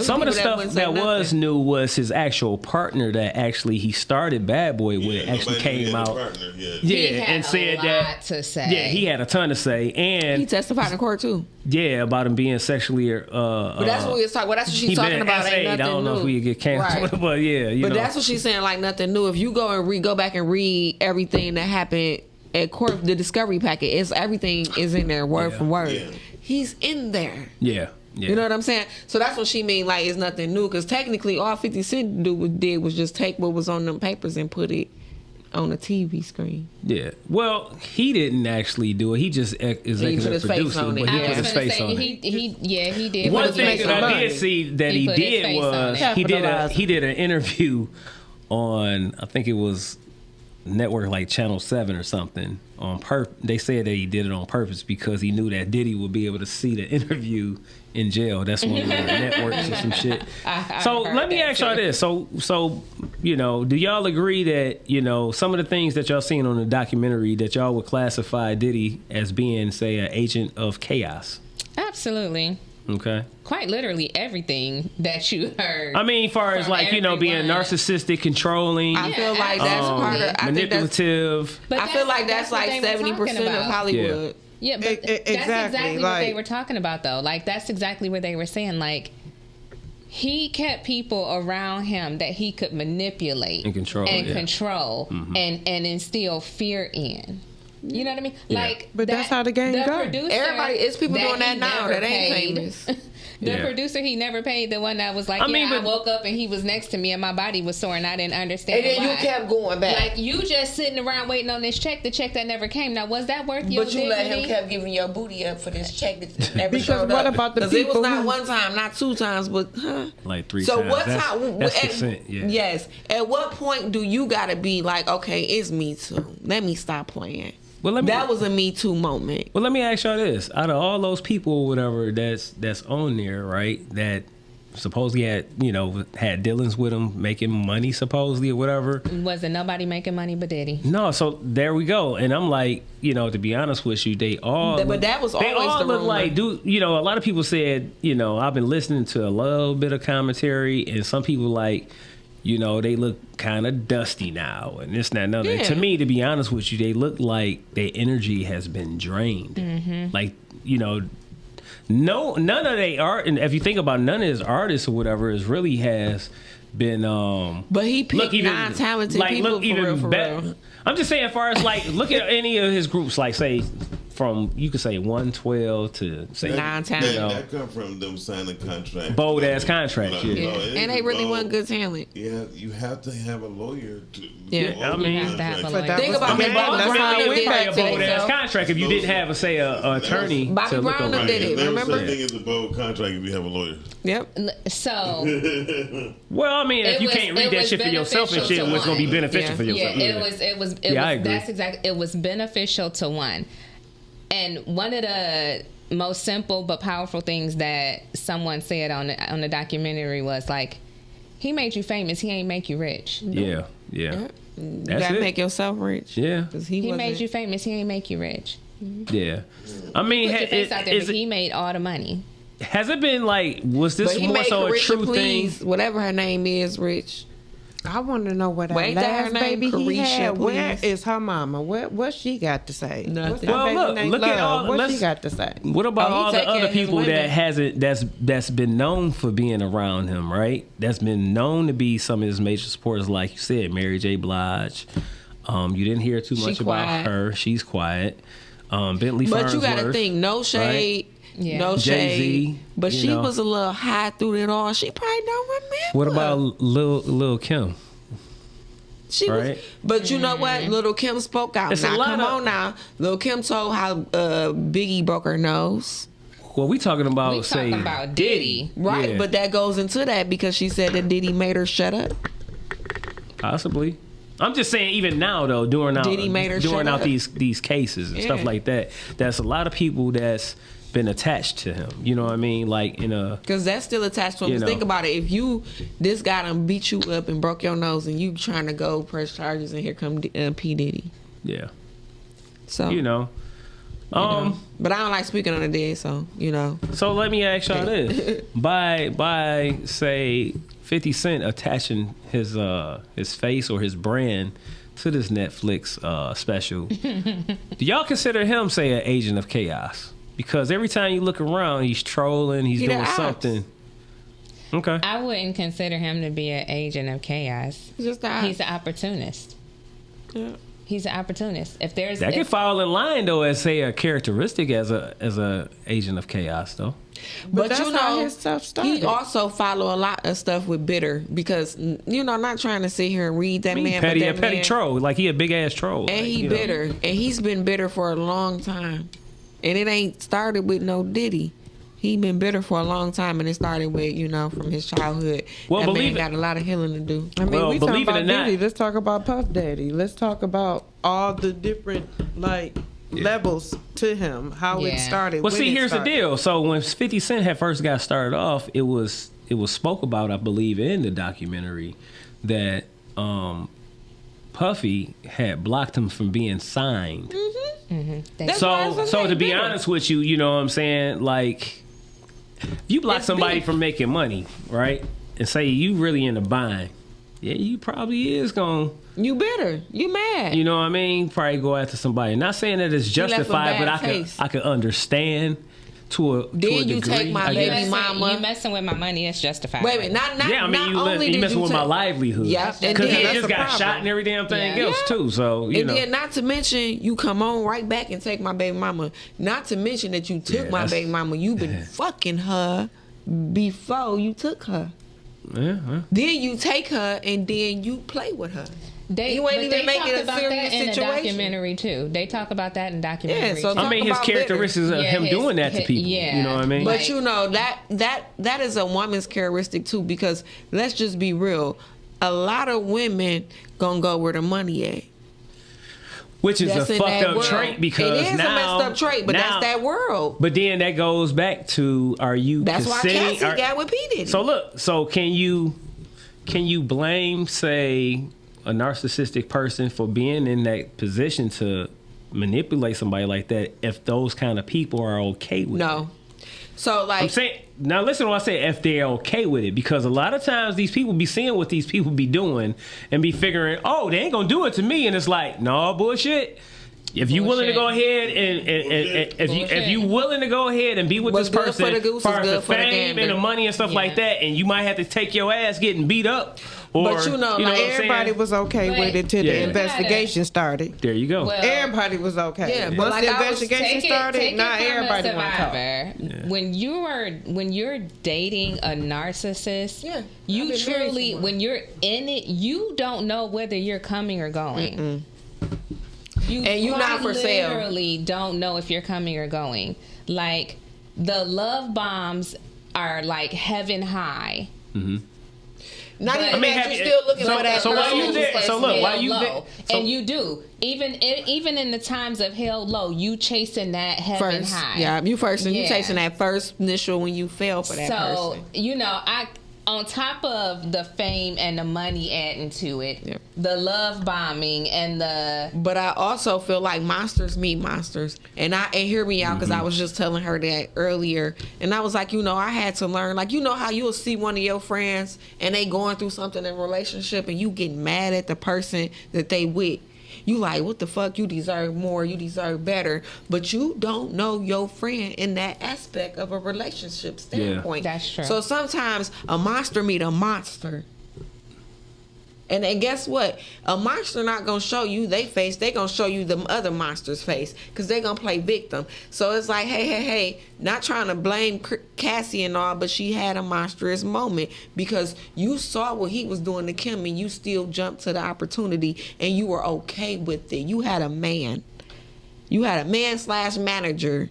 some of the stuff that was new was his actual partner that actually he started Bad Boy with actually came out. And said that. To say. Yeah, he had a ton to say, and he testified in court too. Yeah, about him being sexually. But that's what we was talking. Well, that's what she's talking about. Ain't nothing I don't know new. if we get canceled, Right. but yeah. But that's what she's saying, like nothing new. If you go back and read everything that happened at court, the discovery packet, everything is in there word for word. Yeah. He's in there. Yeah. You know what I'm saying? So that's what she mean, like it's nothing new, because technically all 50 Cent did was just take what was on them papers and put it on a TV screen. Yeah. Well, he didn't actually do it. He just executive produced it, but he put his face on it. He did. One thing that I did see that he did was he did an interview on, I think it was network like Channel 7 or something. They said that he did it on purpose because he knew that Diddy would be able to see the interview in jail. That's one of the networks or some shit. So let me ask y'all this. So you know, do y'all agree that, you know, some of the things that y'all seen on the documentary that y'all would classify Diddy as being, say, an agent of chaos? Absolutely. Okay. Quite literally everything that you heard. I mean, as far as like, you know, being narcissistic, controlling. I feel like that's part of manipulative. I feel like that's like 70% of Hollywood. Yeah, but that's exactly what they were talking about, though. Like, that's exactly what they were saying. Like, he kept people around him that he could manipulate and control, mm-hmm. and instill fear in. You know what I mean? Yeah. Like, but that's how the game goes. Everybody, it's people doing that now that ain't famous. The producer he never paid, the one that was like, I woke up and he was next to me and my body was sore and I didn't understand why. And then you kept going back. Like, you just sitting around waiting on this check, the check that never came. Now, was that worth your dignity? But you let him kept giving your booty up for this check that never showed up. Because what about the people? It was not one time, not two times, but like 3 times. So what time? That's consent, yeah. Yes. At what point do you gotta be like, okay, it's Me Too. Let me stop playing. Well, that was a Me Too moment. Well, let me ask y'all this: out of all those people, or whatever, that's on there, right? That supposedly had dealings with him, making money, supposedly, or whatever. Wasn't nobody making money but Diddy? No. So there we go. And I'm like, to be honest with you, they all. But that was always they all the look rumor. like, dude. A lot of people said, I've been listening to a little bit of commentary, and some people like. They look kind of dusty now, and this, that, and other. Yeah. To me, to be honest with you, they look like their energy has been drained. Mm-hmm. Like, none of they art, and if you think about none of his artists or whatever, is really has been. But he picked non-talented people for real. I'm just saying, as far as like, look at any of his groups, like say from you could say 112 to say 9-10. That come from them signing contracts. Bold ass contracts. Yeah. And they really wasn't good talent. Yeah, you have to have a lawyer to. Yeah, I mean, you have to have a lawyer. Think about I mean, Bobby Brown did a bold ass it. contract if you didn't have a attorney Bobby to look Brown over did it. There's Remember? such thing as a bold contract if you have a lawyer. Yep. So Well, I mean, if you can't read that shit for yourself and shit, it's gonna be beneficial for yourself. I agree. That's exactly. It was beneficial to one. And one of the most simple but powerful things that someone said on the documentary was like, he made you famous, he ain't make you rich. Yeah. You That's gotta it. make yourself rich. Yeah. Because He made you famous, he ain't make you rich. Yeah. I mean, Put your face out there, but he made all the money. has it been like, was this But he more made so a Carisha true Please, thing? whatever her name is, Rich. I want to know what that Wait, that last her name, baby he Carisha, had. Where please? is her mama? What she got to say? Nothing. What's that Well, baby look, named look at Love? all- What let's- she got to say? What about Oh, he all the take care other of his people that women. hasn't that's been known for being around him, right? That's been known to be some of his major supporters, like you said, Mary J. Blige. You didn't hear too much about quiet. her. She's quiet. Bentley But you gotta Farnsworth, think, no shade. Yeah. No Jay-Z, shade. But you she know. was a little high through it all. She probably don't remember. What about Lil Kim? She right? was, but you know what? Little Kim spoke out. It's a Now, lot come of- on now. Little Kim told how Biggie broke her nose. Well, we talking about We say talking about Diddy. Right, Yeah. but that goes into that because she said that Diddy made her shut up. Possibly. I'm just saying, even now though, during Diddy made her shut out up. these cases and stuff Yeah. like that, that's a lot of people that's been attached to him. You know what I mean? Like in a Because that's still attached to him. You 'Cause know. think about it. If this guy done beat you up and broke your nose and you trying to go press charges and here come P. Diddy. yeah, So, you know. But I don't like speaking on the dead, so, So let me ask y'all this: by say 50 Cent attaching his face or his brand to this Netflix special, do y'all consider him say an agent of chaos? Because every time you look around, he's trolling, he's He the doing ops. something. Okay. I wouldn't consider him to be an agent of chaos. Just the He's an opportunist. Yeah. He's an opportunist. If there's That can fall in line though as say a characteristic as a agent of chaos though. But that's how his stuff started. he also follow a lot of stuff with Bitter because, not trying to sit here and read that man. Petty, but a that petty man, troll, like he a big ass troll. And like, he you know. bitter. And he's been bitter for a long time. And it ain't started with no Diddy. He been bitter for a long time, and it started with, from his childhood. Well, that man believe it- got a lot of healing to do. I mean, Well, we talking believe it about or not- Diddy. Let's talk about Puff Daddy. Let's talk about all the different levels to him. How it Yeah. started. Well, when see, it here's started. the deal. So when 50 Cent had first got started off, it was spoke about, I believe, in the documentary that Puffy had blocked him from being signed. That's why it's So to be bitter. honest with you, you know what I'm saying? Like, you block It's somebody beef. from making money, right? And say you really in the bind. Yeah, you probably is going to, You bitter. You mad. you know what I mean? Probably go after somebody. Not saying that it's left a justified, but bad I taste. could understand to a Then to a you degree, take my I baby guess. mama. You messing with my money, it's justified. Wait a minute. Not Yeah, I mean, not you only did messing you with my take- livelihood. Yeah, and Because then he that's just a got problem. shot and every damn thing Yeah. else, too. So, you And know. then not to mention you come on right back and take my baby mama. Not to mention that you took Yeah, my that's- baby mama. You been fucking her before you took her. Yeah, Then you take her and then you play with her. You ain't even making a about serious that in the situation. documentary too. They talk about that in the documentary. Yeah, so too. I mean, his about bitter. characteristics of Yeah, him his- doing that to his- people. yeah. You know what I mean? But Like- you know that is a woman's characteristic too, because let's just be real. A lot of women gonna go where the money at. Which is That's a in fucked that up world. trait because it is now, a messed up trait, but now- that's that world. But then that goes back to, are you That's why considering? Cassie got with P. Diddy. So look, can you blame, say, a narcissistic person for being in that position to manipulate somebody like that if those kind of people are okay with it? No. So like I'm saying, now listen to what I say, if they're okay with it, because a lot of times these people be seeing what these people be doing and be figuring, oh, they ain't gonna do it to me, and it's like, no, bullshit. If you willing to go ahead and if you willing to go ahead and be with What's this person good for the goose is for the good for the fame and gander. the money and stuff like that, and you might have to take your ass getting beat up Or, but you know, what I'm everybody saying? was okay with it till the investigation started. There you go. Well, Everybody was okay. Yeah, but once like the I was investigation started, not everybody want to talk. Yeah. When you're dating a narcissist, you truly, when you're in it, you don't know whether you're coming or going. You're not for sale. Literally don't know if you're coming or going. Like the love bombs are like heaven high. Not even that, you're still looking for that. So why you there? So look, why you there? And you do. Even in the times of hell low, you chasing that heaven first, high. Yeah, you first, and you chasing that first initial when you fell for that person. So, you know, on top of the fame and the money adding to it, the love bombing and the... But I also feel like monsters meet monsters. And hear me out, because I was just telling her that earlier. And I was like, you know, I had to learn. Like, you know how you'll see one of your friends and they going through something in a relationship and you get mad at the person that they with. You like, what the fuck? You deserve more. You deserve better. But you don't know your friend in that aspect of a relationship standpoint. Yeah. That's true. So sometimes a monster meet a monster. And then guess what? A monster not going to show you they face. They going to show you the other monster's face. Because they going to play victim. So it's like, hey. Not trying to blame Cassie and all, but she had a monstrous moment. Because you saw what he was doing to Kim and you still jumped to the opportunity. And you were okay with it. You had a man. You had a man/manager.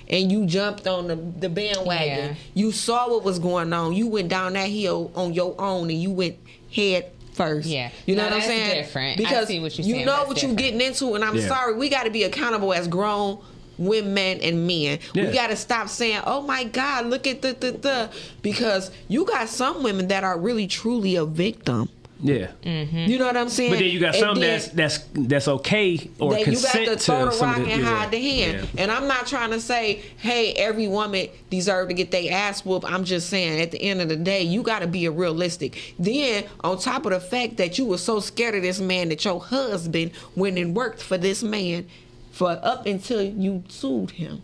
And you jumped on the bandwagon. Yeah. You saw what was going on. You went down that hill on your own. And you went head first. Yeah. You know what I'm saying? Different. Because I see what you're saying. you know what you're getting into, and I'm sorry, we got to be accountable as grown women and men. We got to stop saying, oh my God, look at the because you got some women that are really truly a victim. Yeah. You know what I'm saying? But then you got some that's okay or consent you got to throw the rock and hide the hand. Yeah. And I'm not trying to say, hey, every woman deserve to get their ass whooped. I'm just saying, at the end of the day, you got to be a realistic. Then, on top of the fact that you were so scared of this man that your husband went and worked for this man for up until you sued him.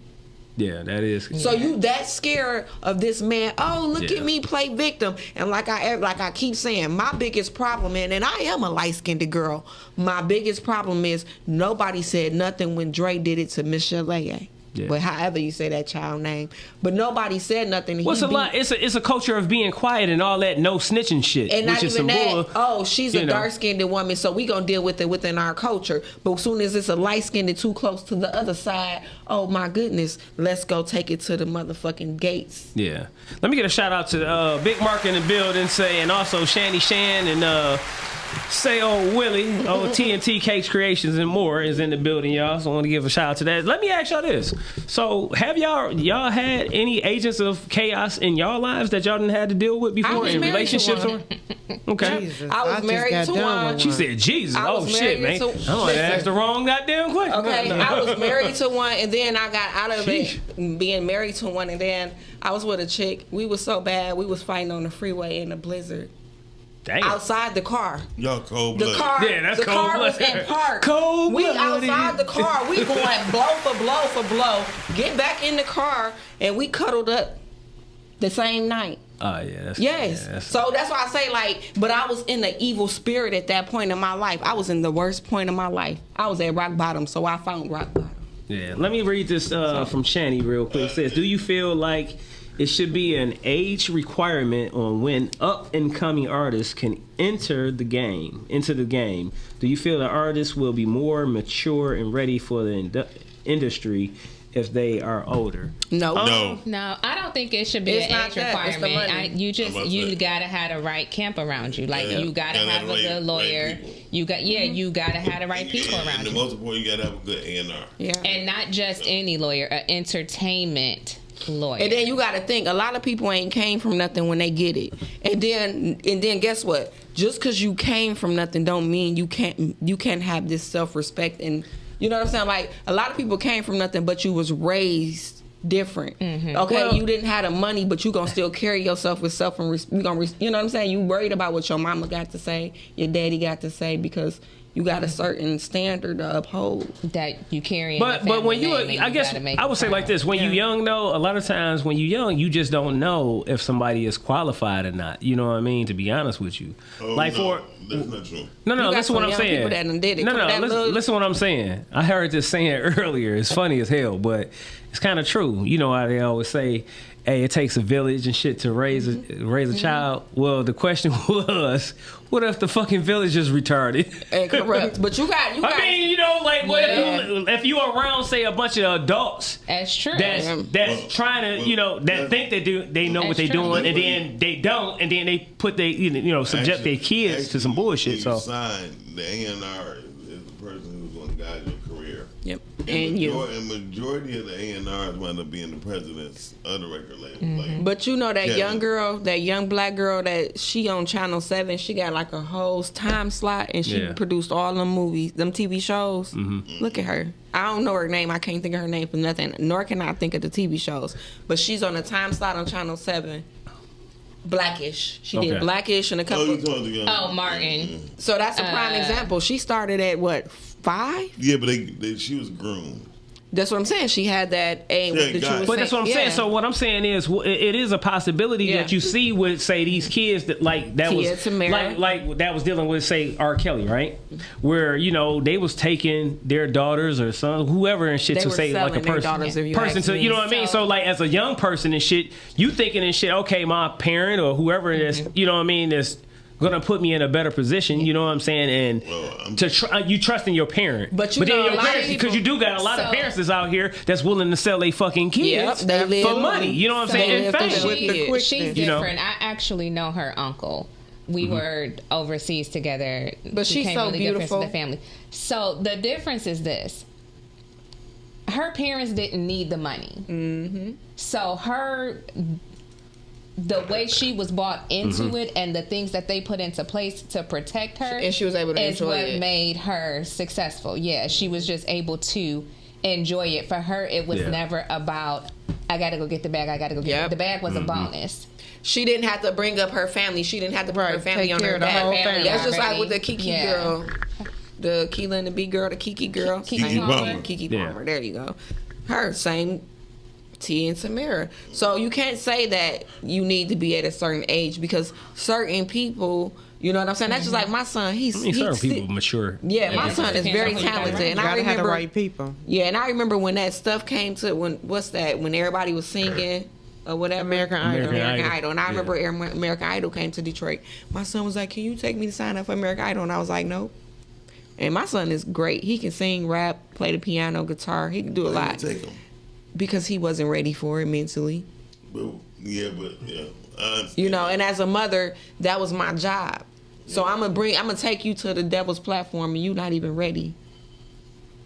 Yeah, that is. So you that scared of this man? Oh, look at me play victim. And like I keep saying, my biggest problem, and I am a light-skinned girl. My biggest problem is nobody said nothing when Dre did it to Michelle Leah. Yeah. But however you say that child name, but nobody said nothing. What's a lot? It's a culture of being quiet and all that no snitching shit. And which not even that. Bull, she's a dark-skinned woman, so we gonna deal with it within our culture. But as soon as it's a light-skinned too close to the other side, oh my goodness, let's go take it to the motherfucking gates. Yeah. Let me get a shout out to Big Mark in the building, and also Shanny Shan and. Say old Willie, TNT Cakes Creations and more is in the building, y'all. So I want to give a shout out to that. Let me ask y'all this. So have y'all had any agents of chaos in y'all lives that y'all didn't have to deal with before in relationships? Okay. Jesus, I was married to one. She said, Jesus. Oh, shit, man. I might ask the wrong goddamn question. Okay, I was married to one, and then I got out of it being married to one, and then I was with a chick. We was so bad, we was fighting on the freeway in a blizzard. Damn. Outside the car. Y'all cold-blooded. The car was in park. We outside the car. We going blow for blow for blow. Get back in the car, and we cuddled up the same night. Oh, yeah. Yes. So that's why I say, but I was in the evil spirit at that point in my life. I was in the worst point of my life. I was at rock bottom, so I found rock bottom. Yeah. Let me read this from Shani real quick. It says, do you feel like it should be an age requirement on when up-and-coming artists can enter the game? Do you feel that artists will be more mature and ready for the industry if they are older? No, I don't think it should be an age requirement. You gotta have the right camp around you. You gotta have a good lawyer. You gotta have the right people around you. And the most important, you gotta have a good A&R. Yeah, and not just any lawyer, an entertainment lawyer. And then you got to think, a lot of people ain't came from nothing when they get it. And then guess what? Just because you came from nothing don't mean you can't have this self-respect. And you know what I'm saying? Like, a lot of people came from nothing, but you was raised different. Mm-hmm. Okay, you didn't have the money, but you gonna still carry yourself with self and you know what I'm saying? You worried about what your mama got to say, your daddy got to say, because You got a certain standard to uphold that you carry. But when I guess I would say like this: when you young, though, a lot of times when you young, you just don't know if somebody is qualified or not. You know what I mean? To be honest with you, that's not true. No, listen what I'm saying. Listen what I'm saying. I heard this saying earlier. It's funny as hell, but it's kind of true. You know how they always say, hey, it takes a village and shit to raise a child. Well, the question was, what if the fucking village is retarded and corrupt? But you got. I mean, you know, like, what if you around, say, a bunch of adults? That's true. That's trying to, you know, that think they know what they're doing, and then they don't, and then they put subject their kids to some bullshit. So sign the A&R is the person who's going to guide your career. Yep. And majority of the A&Rs wind up being the presidents of the record label. Mm-hmm. Like, but you know that young girl, that young black girl that she on Channel 7, she got like a whole time slot and she produced all them movies, them TV shows. Mm-hmm. Look at her. I don't know her name. I can't think of her name for nothing. Nor can I think of the TV shows. But she's on a time slot on Channel 7. Blackish. She did Blackish and a couple. Martin. So that's a prime example. She started at what, 5? Yeah, but she was groomed. That's what I'm saying. She had that aim. But that's what I'm saying. So what I'm saying is, it is a possibility that you see with, say, these kids that like that was like that was dealing with, say, R. Kelly, right? Where, you know, they was taking their daughters or sons, whoever and shit, to say like a person to, you know what I mean? So like as a young person and shit, you thinking and shit, okay, my parent or whoever it is, you know what I mean, is gonna put me in a better position, you know what I'm saying, and you trust in your parent, but then your parents, because you do got a lot of parents that's out here that's willing to sell their fucking kids for money, you know what I'm saying, and fame. She's different. I actually know her uncle. We were overseas together, but she's so really beautiful. The family. So the difference is this: her parents didn't need the money, so the way she was bought into it and the things that they put into place to protect her, and she was able to enjoy it, is what made her successful. Yeah, she was just able to enjoy it. For her, it was never about, I gotta go get the bag, I gotta go get it. The bag was a bonus. She didn't have to bring up her family. She didn't have to put her family on her back. That's just like with the Kiki girl. The Keela and the B girl, the Kiki girl. Kiki Palmer. Kiki Palmer, there you go. Her, same T and Samira. So you can't say that you need to be at a certain age because certain people, you know what I'm saying? That's just like my son. Certain people mature. Yeah, my son is very talented, and I remember have the right people. Yeah, and I remember when that stuff came to when everybody was singing or whatever. American Idol. And I remember American Idol came to Detroit. My son was like, "Can you take me to sign up for American Idol?" And I was like, "No." And my son is great. He can sing, rap, play the piano, guitar. He can do a lot. Take him. Because he wasn't ready for it mentally. You know, and as a mother, that was my job. So I'm gonna take you to the devil's platform and you not even ready.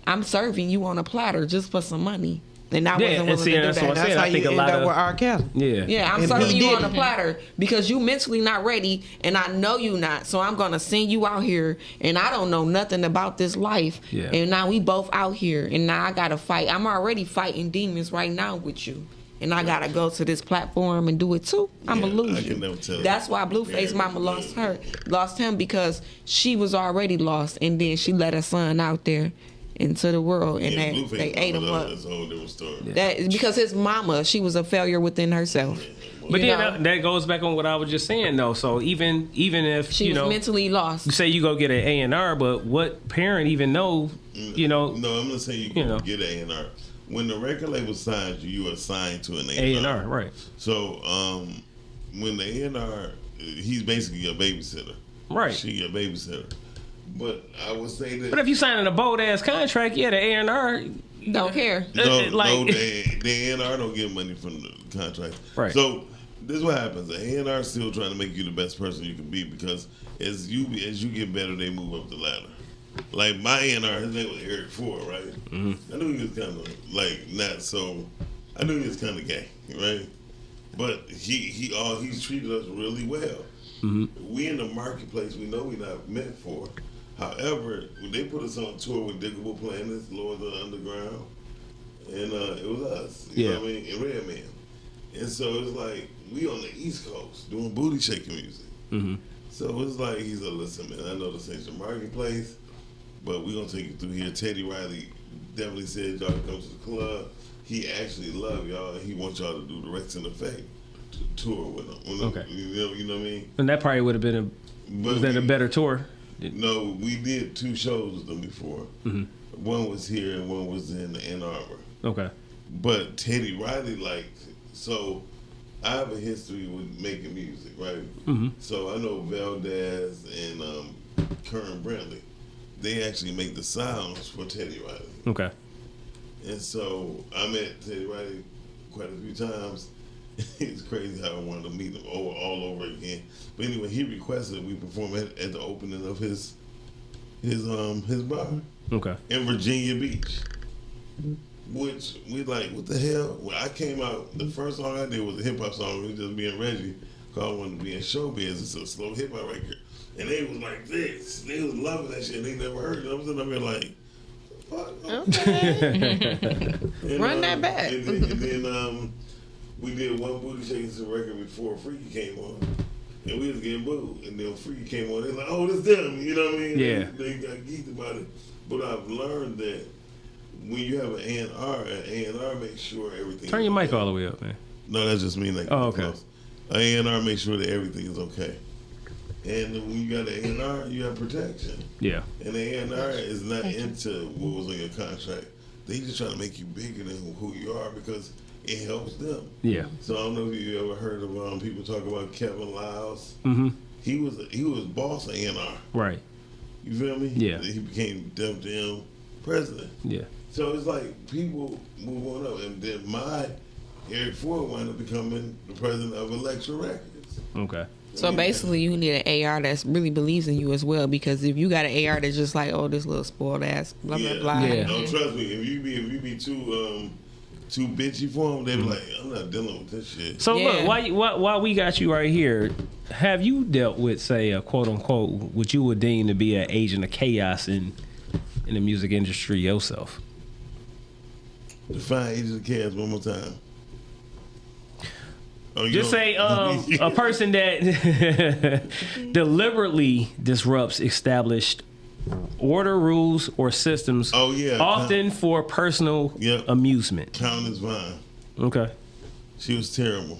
I'm serving you on a platter just for some money. And I wasn't willing to do that. That's how you end up with R. Kelly. Yeah, I'm serving you on a platter because you mentally not ready, and I know you not. So I'm gonna send you out here, and I don't know nothing about this life. Yeah. And now we both out here, and now I gotta fight. I'm already fighting demons right now with you, and I gotta go to this platform and do it too. I'm gonna lose you. That's why Blueface mama lost him because she was already lost, and then she let her son out there into the world, and they ate him up. That's a whole different story. That is because his mama, she was a failure within herself. But then that goes back on what I was just saying, though. So even if she was mentally lost, you say you go get an A&R, but what parent even know? You know? No, I'm gonna say you can get an A&R. When the record label signs you, you are assigned to an A&R. Right. So when the A&R, he's basically a babysitter. Right. She a babysitter. But I would say that. But if you signing a bold ass contract, the A&R don't care. No, the A&R don't get money from the contract. Right. So this is what happens. The A&R is still trying to make you the best person you can be because as you get better, they move up the ladder. Like my A&R, his name was Eric Ford, right? Mm-hmm. I knew he was kind of like not so. I knew he was kind of gay, right? But he's treated us really well. Mm-hmm. We in the marketplace, we know we're not meant for. However, when they put us on tour with Diggable Planets, Lords of the Underground, and it was us, you know what I mean, and Redman. And so it's like, we on the East Coast doing booty shaking music. Mm-hmm. So it's like, he's like, listen, man, I know this ain't your marketplace, but we're gonna take you through here. Teddy Riley definitely said y'all come to the club. He actually loved y'all, and he wants y'all to do the Rex and Effect tour with him. Okay. You know what I mean? And that probably would have been a better tour? No, we did 2 shows with them before. Mm-hmm. One was here and one was in Ann Arbor. Okay. But Teddy Riley, so I have a history with making music, right? Mm-hmm. So I know Valdez and Kern Brantley. They actually make the sounds for Teddy Riley. Okay. And so I met Teddy Riley quite a few times. It's crazy how I wanted to meet him all over again. But anyway, he requested we perform at the opening of his bar. Okay. In Virginia Beach. Which we like, what the hell? When I came out, the first song I did was a hip hop song. It was just me and Reggie, called Wanted to Be in Showbiz. It's a slow hip hop record. And they was like this. They was loving that shit. They never heard it. I was sitting up there like, what? Okay. And, Run that back. And then we did one Booty Shaking record before Freaky came on. And we was getting booed. And then Freaky came on. They like, oh, this them. You know what I mean? Yeah. They got geeked about it. But I've learned that when you have an A&R makes sure everything. Turn your mic all the way up, man. No, that's just me. Oh, okay. An A&R makes sure that everything is okay. And when you got an A&R, you have protection. Yeah. And the A&R is not into what was on your contract. They just trying to make you bigger than who you are because it helps them. Yeah. So I don't know if you ever heard of people talk about Kevin Lyles. Mm-hmm. He was boss of A&R. Right. You feel me? Yeah. He became Def Jam president. Yeah. So it's like people move on up, and then Eric Ford wound up becoming the president of Elektra Records. Okay. So basically, you need an AR that really believes in you as well, because if you got an AR that's just like, oh, this little spoiled ass, blah blah blah. Yeah. No, trust me. If you be too bitchy for them, they be like, I'm not dealing with this shit. So look, while we got you right here, have you dealt with, say, a quote unquote, what you would deem to be an agent of chaos in the music industry yourself? Define agent of chaos one more time. Oh, just say a person that deliberately disrupts established order, rules, or systems. Oh yeah, often for personal amusement. Countess Vine. Okay. She was terrible.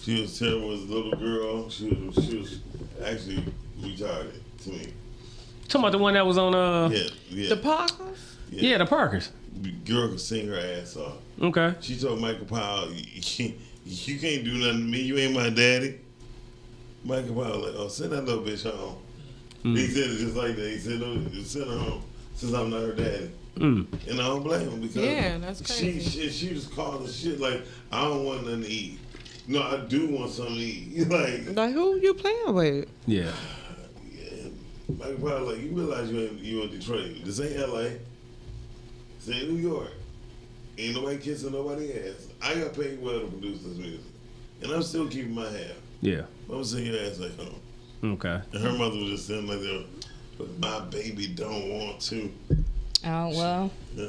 She was terrible as a little girl. She was actually retarded to me. Talking about the one that was on the Parkers? Yeah, the Parkers. Girl could sing her ass off. Okay. She told Michael Powell, you can't do nothing to me. You ain't my daddy. Michael Powell like, oh, send that little bitch home. He said it just like that. He said, no, send her home since I'm not her daddy. And I don't blame him because that's crazy. She just called the shit like, I don't want nothing to eat. No, I do want something to eat. Like who you playing with? Yeah. Michael Powell like, you realize you in Detroit. This ain't L.A. This ain't New York. Ain't nobody kissing nobody ass. I got paid well to produce this music. And I'm still keeping my half. Yeah. I'm gonna send your ass like home. Okay. And her mother was just sitting like that, but my baby don't want to. Oh, well. Yeah.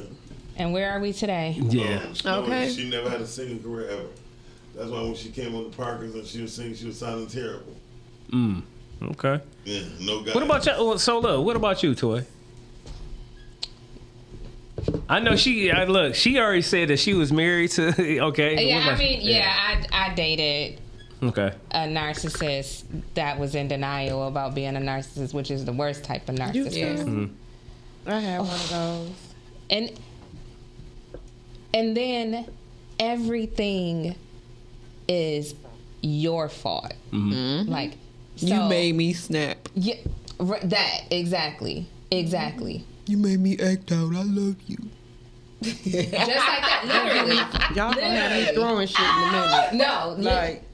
And where are we today? Yeah. Okay. She never had a singing career ever. That's why when she came on the Parkers and she was singing, she was sounding terrible. Okay. Yeah, no guy. What about you? So look, what about you, Toy? I know she already said that she was married to, okay. Yeah, I dated a narcissist that was in denial about being a narcissist, which is the worst type of narcissist. I had one of those. And then everything is your fault. Mm-hmm. Like, so, you made me snap. Yeah, that exactly. You made me act out. I love you. Just like that, literally. Y'all gonna have me throwing shit in a minute. No,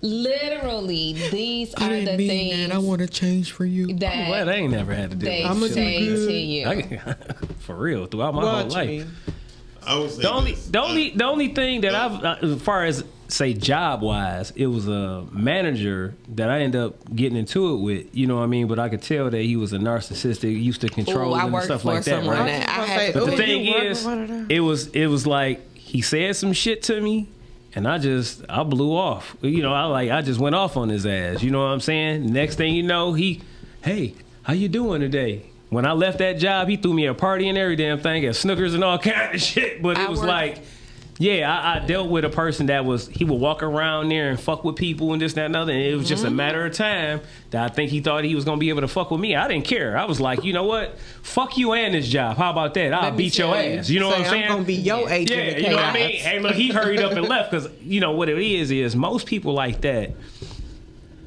literally, these are the things that I want to change for you. That well, they ain't never had to do they that. say to you. For real, throughout my whole life. I would say the only thing that I've, as far as say job wise, it was a manager that I ended up getting into it with. You know what I mean? But I could tell that he was a narcissistic, used to control and stuff like that. Right? But the thing is, it was like he said some shit to me, and I blew off. You know, I just went off on his ass. You know what I'm saying? Next thing you know, hey, how you doing today? When I left that job, he threw me a party and every damn thing at Snookers and all kind of shit. But it was like, yeah, I dealt with a person that he would walk around there and fuck with people and this, that, and other. And it was just a matter of time that I think he thought he was going to be able to fuck with me. I didn't care. I was like, you know what? Fuck you and this job. How about that? I'll beat your ass. You know what I'm saying? I'm going to be your agent. Yeah, you know what I mean? Hey, look, he hurried up and left because, you know, what it is most people like that,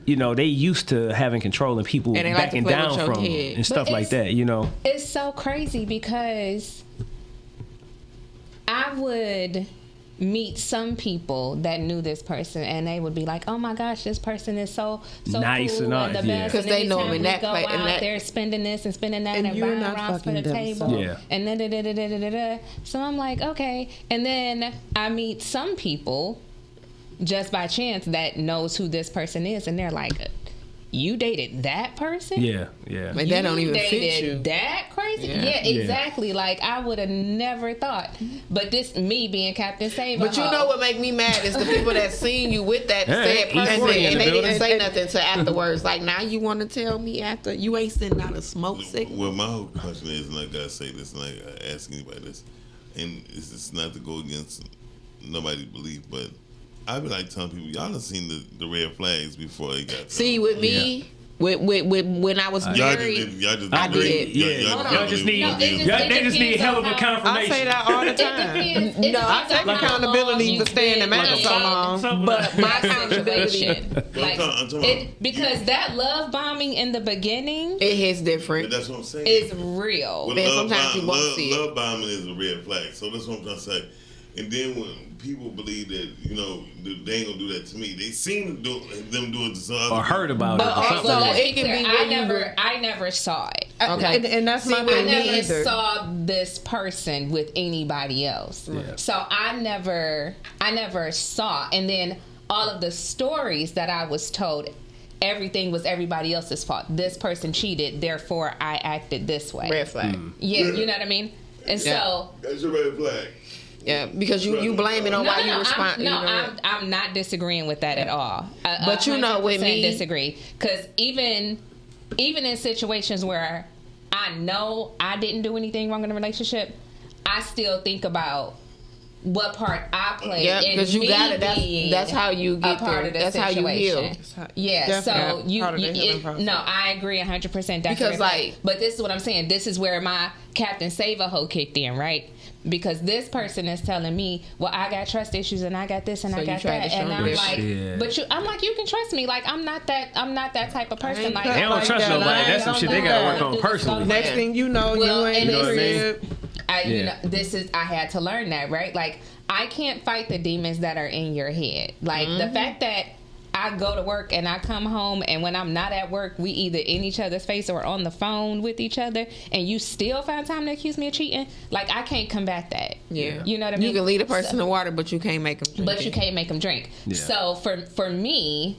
you know, they used to having control and people and backing down from them and stuff like that, you know. It's so crazy because I would meet some people that knew this person and they would be like, oh my gosh, this person is so nice cool and the best. Because they know him in that place. And they're spending this and spending that and you're buying not rounds for the table. So. And then so I'm like, okay. And then I meet some people just by chance that knows who this person is and they're like, you dated that person? Yeah. And that don't even fit you. That crazy? Yeah, exactly. Like I would have never thought. But this me being Captain Save. But you know what make me mad is the people that seen you with that said person and they didn't say nothing to afterwards. Like now you want to tell me after you ain't sending out a smoke signal. Well, my whole question is, and I gotta say this, and I ask anybody this, and it's not to go against nobody's belief, but I be like telling people, y'all done seen the red flags before it got. See, with me, with when I was married, I did. Y'all just need hell of a confirmation. I say that all the time. No, I take accountability for staying in the man so long. But my accountability, because that love bombing in the beginning, it hits different. But that's what I'm saying. It's real. Well, and sometimes you won't see it. Love bombing is a red flag. So that's what I'm trying to say. And then when people believe that, you know, they ain't gonna do that to me, they seem to them do it to some other or heard about but it. Also, it can be I never saw it. Okay, and that's my thing. I never saw this person with anybody else. Yeah. So I never saw. And then all of the stories that I was told, everything was everybody else's fault. This person cheated, therefore I acted this way. Red flag. Yeah, you know what I mean? And so that's a red flag. Yeah, because you blame it on why you respond. I'm not disagreeing with that at all. But you know, with me, disagree because even in situations where I know I didn't do anything wrong in the relationship, I still think about what part I played. Yeah, because you got it. That's how you get there. That's how you heal. Yeah, so no, I agree 100%. Because but this is what I'm saying. This is where my Captain Save-A-Ho kicked in, right? Because this person is telling me, well, I got trust issues and I got this and I got that, and I'm like, but I'm like, you can trust me. Like I'm not that type of person. Like they don't trust nobody. That's some shit they gotta work on personally. Next thing you know, you ain't in the crib. You know, I had to learn that, right? Like I can't fight the demons that are in your head. Like the fact that I go to work and I come home, and when I'm not at work, we either in each other's face or on the phone with each other, and you still find time to accuse me of cheating. Like I can't combat that. Yeah, you know what I mean. You can lead a person to water, but you can't make them drink. But you can't make them drink. Yeah. So for me,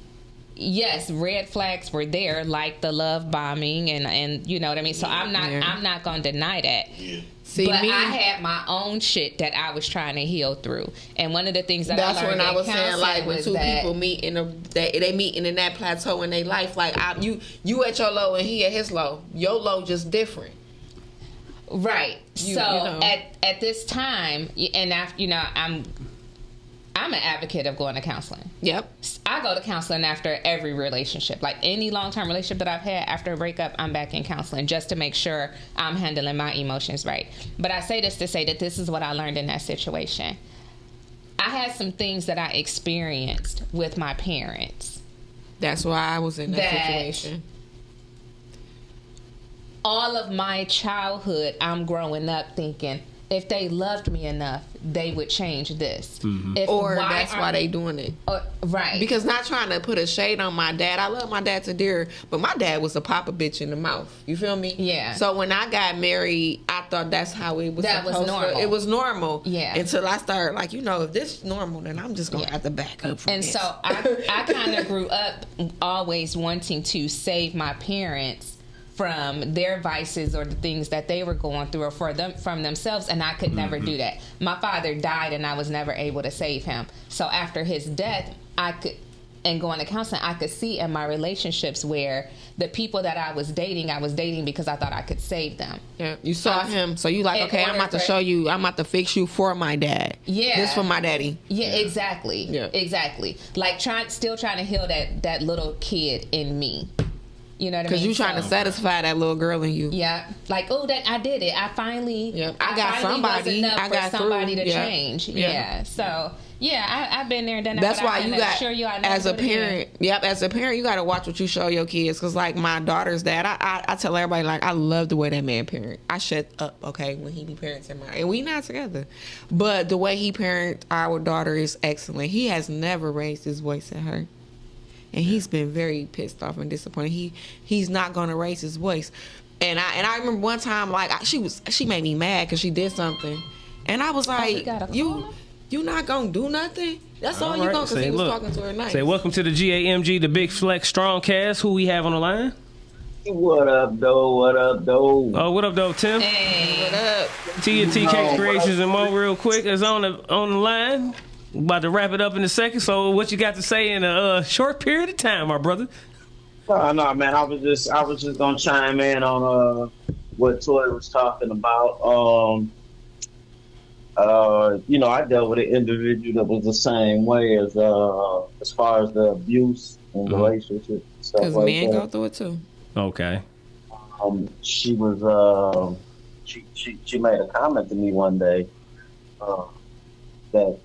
yes, red flags were there, like the love bombing, and you know what I mean. So I'm not gonna deny that. Yeah. See, but I had my own shit that I was trying to heal through, and one of the things that that's I learned when I was saying, like, when two people meet they meeting in that plateau in their life, like you at your low and he at his low. Your low just different, right? At this time, and after, you know, I'm an advocate of going to counseling. Yep. I go to counseling after every relationship. Like any long-term relationship that I've had, after a breakup, I'm back in counseling just to make sure I'm handling my emotions right. But I say this to say that this is what I learned in that situation. I had some things that I experienced with my parents. That's why I was in that situation. All of my childhood, I'm growing up thinking, if they loved me enough, they would change this. Mm-hmm. That's why they doing it. Right. Because not trying to put a shade on my dad. I love my dad to dear, but my dad was a papa bitch in the mouth. You feel me? Yeah. So when I got married, I thought that's how it was supposed to. Normal. It was normal. Yeah. Until I started, like, you know, if this is normal, then I'm just going to have to back up from this. And so I kind of grew up always wanting to save my parents from their vices or the things that they were going through, or from themselves, and I could never do that. My father died and I was never able to save him. So after his death, and going to counseling, I could see in my relationships where the people that I was dating because I thought I could save them. Yeah, you saw him, so you like, okay, I'm about to show you, I'm about to fix you for my dad. Yeah, this for my daddy. Yeah, exactly. Yeah, exactly. Like still trying to heal that little kid in me. You know what I mean? Because you trying to satisfy that little girl in you. Yeah, like that I did it. I finally, I got somebody. I got somebody to change. Yeah. So. Yeah, I've been there and done that. That's why you got, as a parent, as a parent, you got to watch what you show your kids. Because, like, my daughter's dad, I tell everybody, like, I love the way that man parent. I shut up, okay, when he be parenting my, and we not together. But the way he parent our daughter is excellent. He has never raised his voice at her. And he's been very pissed off and disappointed. He's not going to raise his voice. And I remember one time, like, she made me mad because she did something. And I was like, you not gonna do nothing? That's all you gonna, because he was talking to her nice. Say, welcome to the G.A.M.G, the Big Flex Strongcast. Who we have on the line? What up, though? What up, though? Oh, what up, though, Tim? Hey, what up? T&T Cake Creations and more real quick is on the line. About to wrap it up in a second. So what you got to say in a short period of time, my brother? No, man, I was just gonna chime in on what Toy was talking about. I dealt with an individual that was the same way as far as the abuse and relationship and stuff like that. Because men go through it too. Okay. She was she made a comment to me one day that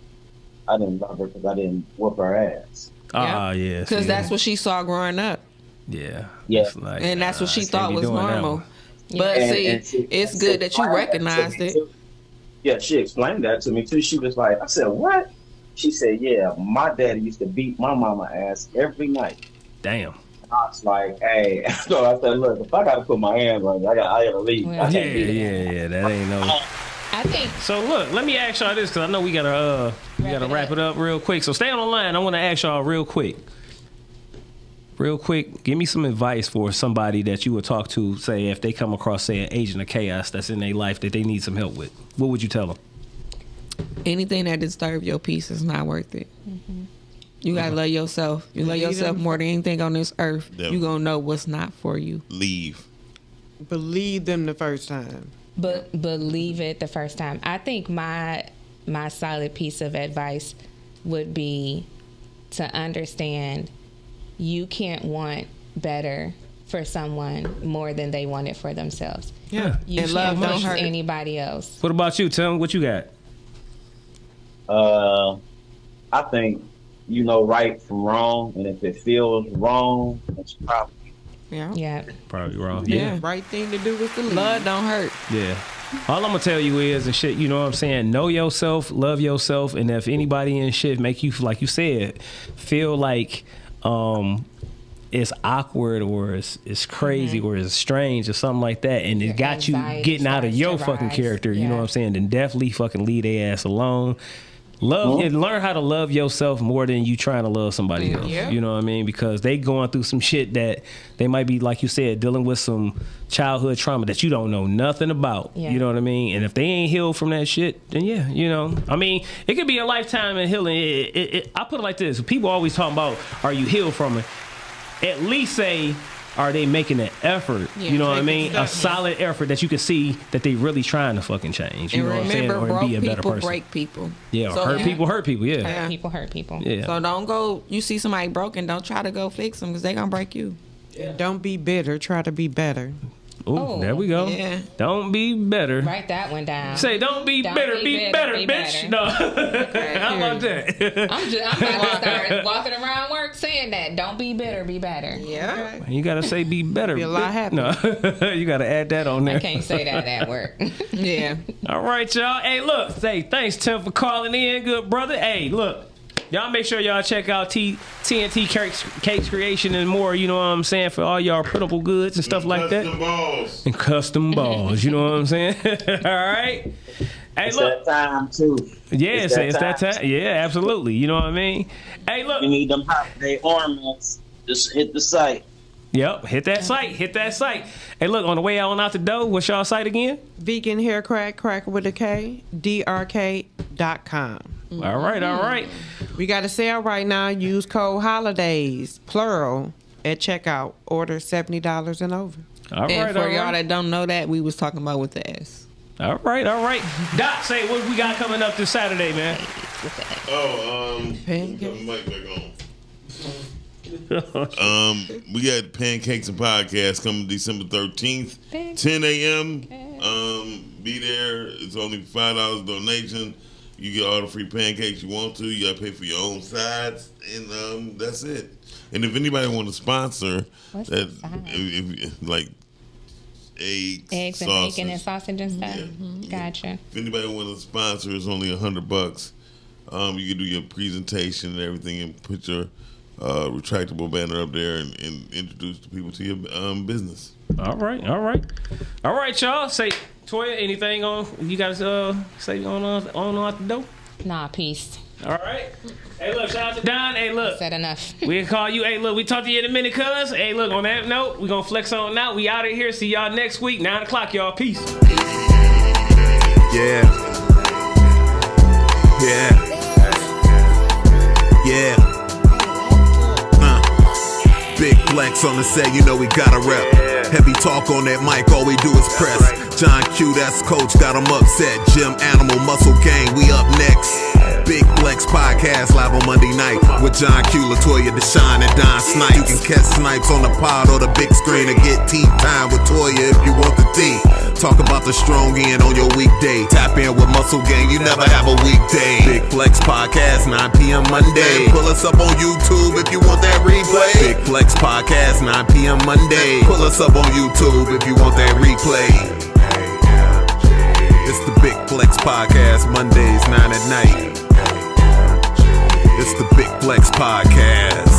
I didn't love her because I didn't whoop her ass. Yeah. Because that's what she saw growing up. Yeah. Like, and that's what she thought was normal. But it's good that you recognized it. Yeah, she explained that to me too. She was like, I said, what? She said, yeah, my daddy used to beat my mama ass every night. Damn. And I was like, hey. So I said, look, if I got to put my hands on you, I got to leave. Yeah, that ain't no. I think. So look, let me ask y'all this, because I know we gotta wrap it up real quick. So stay on the line. I want to ask y'all real quick. Give me some advice for somebody that you would talk to, say, if they come across, say, an agent of chaos that's in their life that they need some help with. What would you tell them? Anything that disturbs your peace is not worth it. Mm-hmm. You gotta love yourself. You love yourself more than anything on this earth. You gonna know what's not for you. Leave. Believe them the first time. But believe it the first time. I think my solid piece of advice would be to understand you can't want better for someone more than they want it for themselves. Yeah. You and can't love push don't hurt anybody else. What about you, Tim? What you got? I think you know right from wrong, and if it feels wrong, it's probably probably wrong. Yeah. Right thing to do is to leave. Love don't hurt. Yeah. All I'm gonna tell you is, and shit, you know what I'm saying, know yourself, love yourself, and if anybody in shit make you, like you said, feel like it's awkward or it's crazy or it's strange or something like that, and it got you getting out of your fucking character, you know what I'm saying, then definitely fucking leave their ass alone. Love and learn how to love yourself more than you trying to love somebody else. Yeah. You know what I mean? Because they going through some shit that they might be, like you said, dealing with some childhood trauma that you don't know nothing about. Yeah. You know what I mean? And if they ain't healed from that shit, then yeah, you know. I mean, it could be a lifetime in healing. I put it like this. People always talk about, are you healed from it? At least say, are they making an effort? Yeah, you know what I mean? A solid effort that you can see that they really trying to fucking change. You know what I'm saying? Or be a better person. Break people. Yeah, so, hurt people hurt people. Yeah. Hurt people hurt people. Yeah. So don't go, you see somebody broken, don't try to go fix them because they going to break you. Yeah. Don't be bitter, try to be better. Ooh, there we go. Yeah. Don't be better. Write that one down. Say, don't be bitter, be better, bitch. No. Okay, how about that? I'm about to start walking around work saying that. Don't be bitter, be better. Yeah. Okay. You got to say be better. Be a lot happier. No. You got to add that on there. I can't say that at work. Yeah. All right, y'all. Hey, look. Say, thanks, Tim, for calling in. Good brother. Hey, look. Y'all make sure y'all check out T&T Cakes Creation and more, you know what I'm saying, for all y'all printable goods and stuff like that. Custom balls. And custom balls, you know what I'm saying? All right. Hey, it's look. that time, too. Yeah, it's that time. Yeah, absolutely. You know what I mean? Hey, look. You need them holiday ornaments. Just hit the site. Yep, hit that site. Hey, look, on the way out the door, what's y'all site again? Vegan Hair Crack with a K, drk.com. All right. We got a sale right now. Use code HOLIDAYS, plural, at checkout. Order $70 and over. And for y'all that don't know that, we was talking about with the S. All right. Doc, say what we got coming up this Saturday, man. Pancakes. Mic back on. We got Pancakes and Podcasts coming December 13th, 10 a.m. Be there. It's only $5 donation. You get all the free pancakes you want to. You got to pay for your own sides, and that's it. And if anybody want to sponsor, if like eggs and bacon and sausage and stuff, Gotcha. If anybody want to sponsor, it's only $100. You can do your presentation and everything, and put your retractable banner up there, and introduce the people to your business. All right, y'all. Say, Toya, anything on you guys say on out the door? Nah, peace. All right. Hey, look, shout out to Don. Hey, look. Said enough. We'll call you. Hey, look, we talk to you in a minute, cuz. Hey, look, on that note, we're going to flex on out. We out of here. See y'all next week, 9 o'clock, y'all. Peace. Yeah. Big flex on the set, you know we gotta rep. Heavy talk on that mic, all we do is press. John Q, that's coach, got him upset. G.A.M.G, Muscle Gang, we up next. Big Flex Podcast live on Monday night with John Q, Latoya, Deshaun, and Don Snipes. You can catch Snipes on the pod or the big screen, or get tea time with Toya if you want the tea. Talk about the strong end on your weekday. Tap in with Muscle Gang, you never have a weekday. Big Flex Podcast, 9 p.m. Monday. Pull us up on YouTube if you want that replay. Big Flex Podcast, 9 p.m. Monday. Pull us up on YouTube if you want that replay. It's the Big Flex Podcast, Mondays, 9 at night. It's the Big Flex Podcast.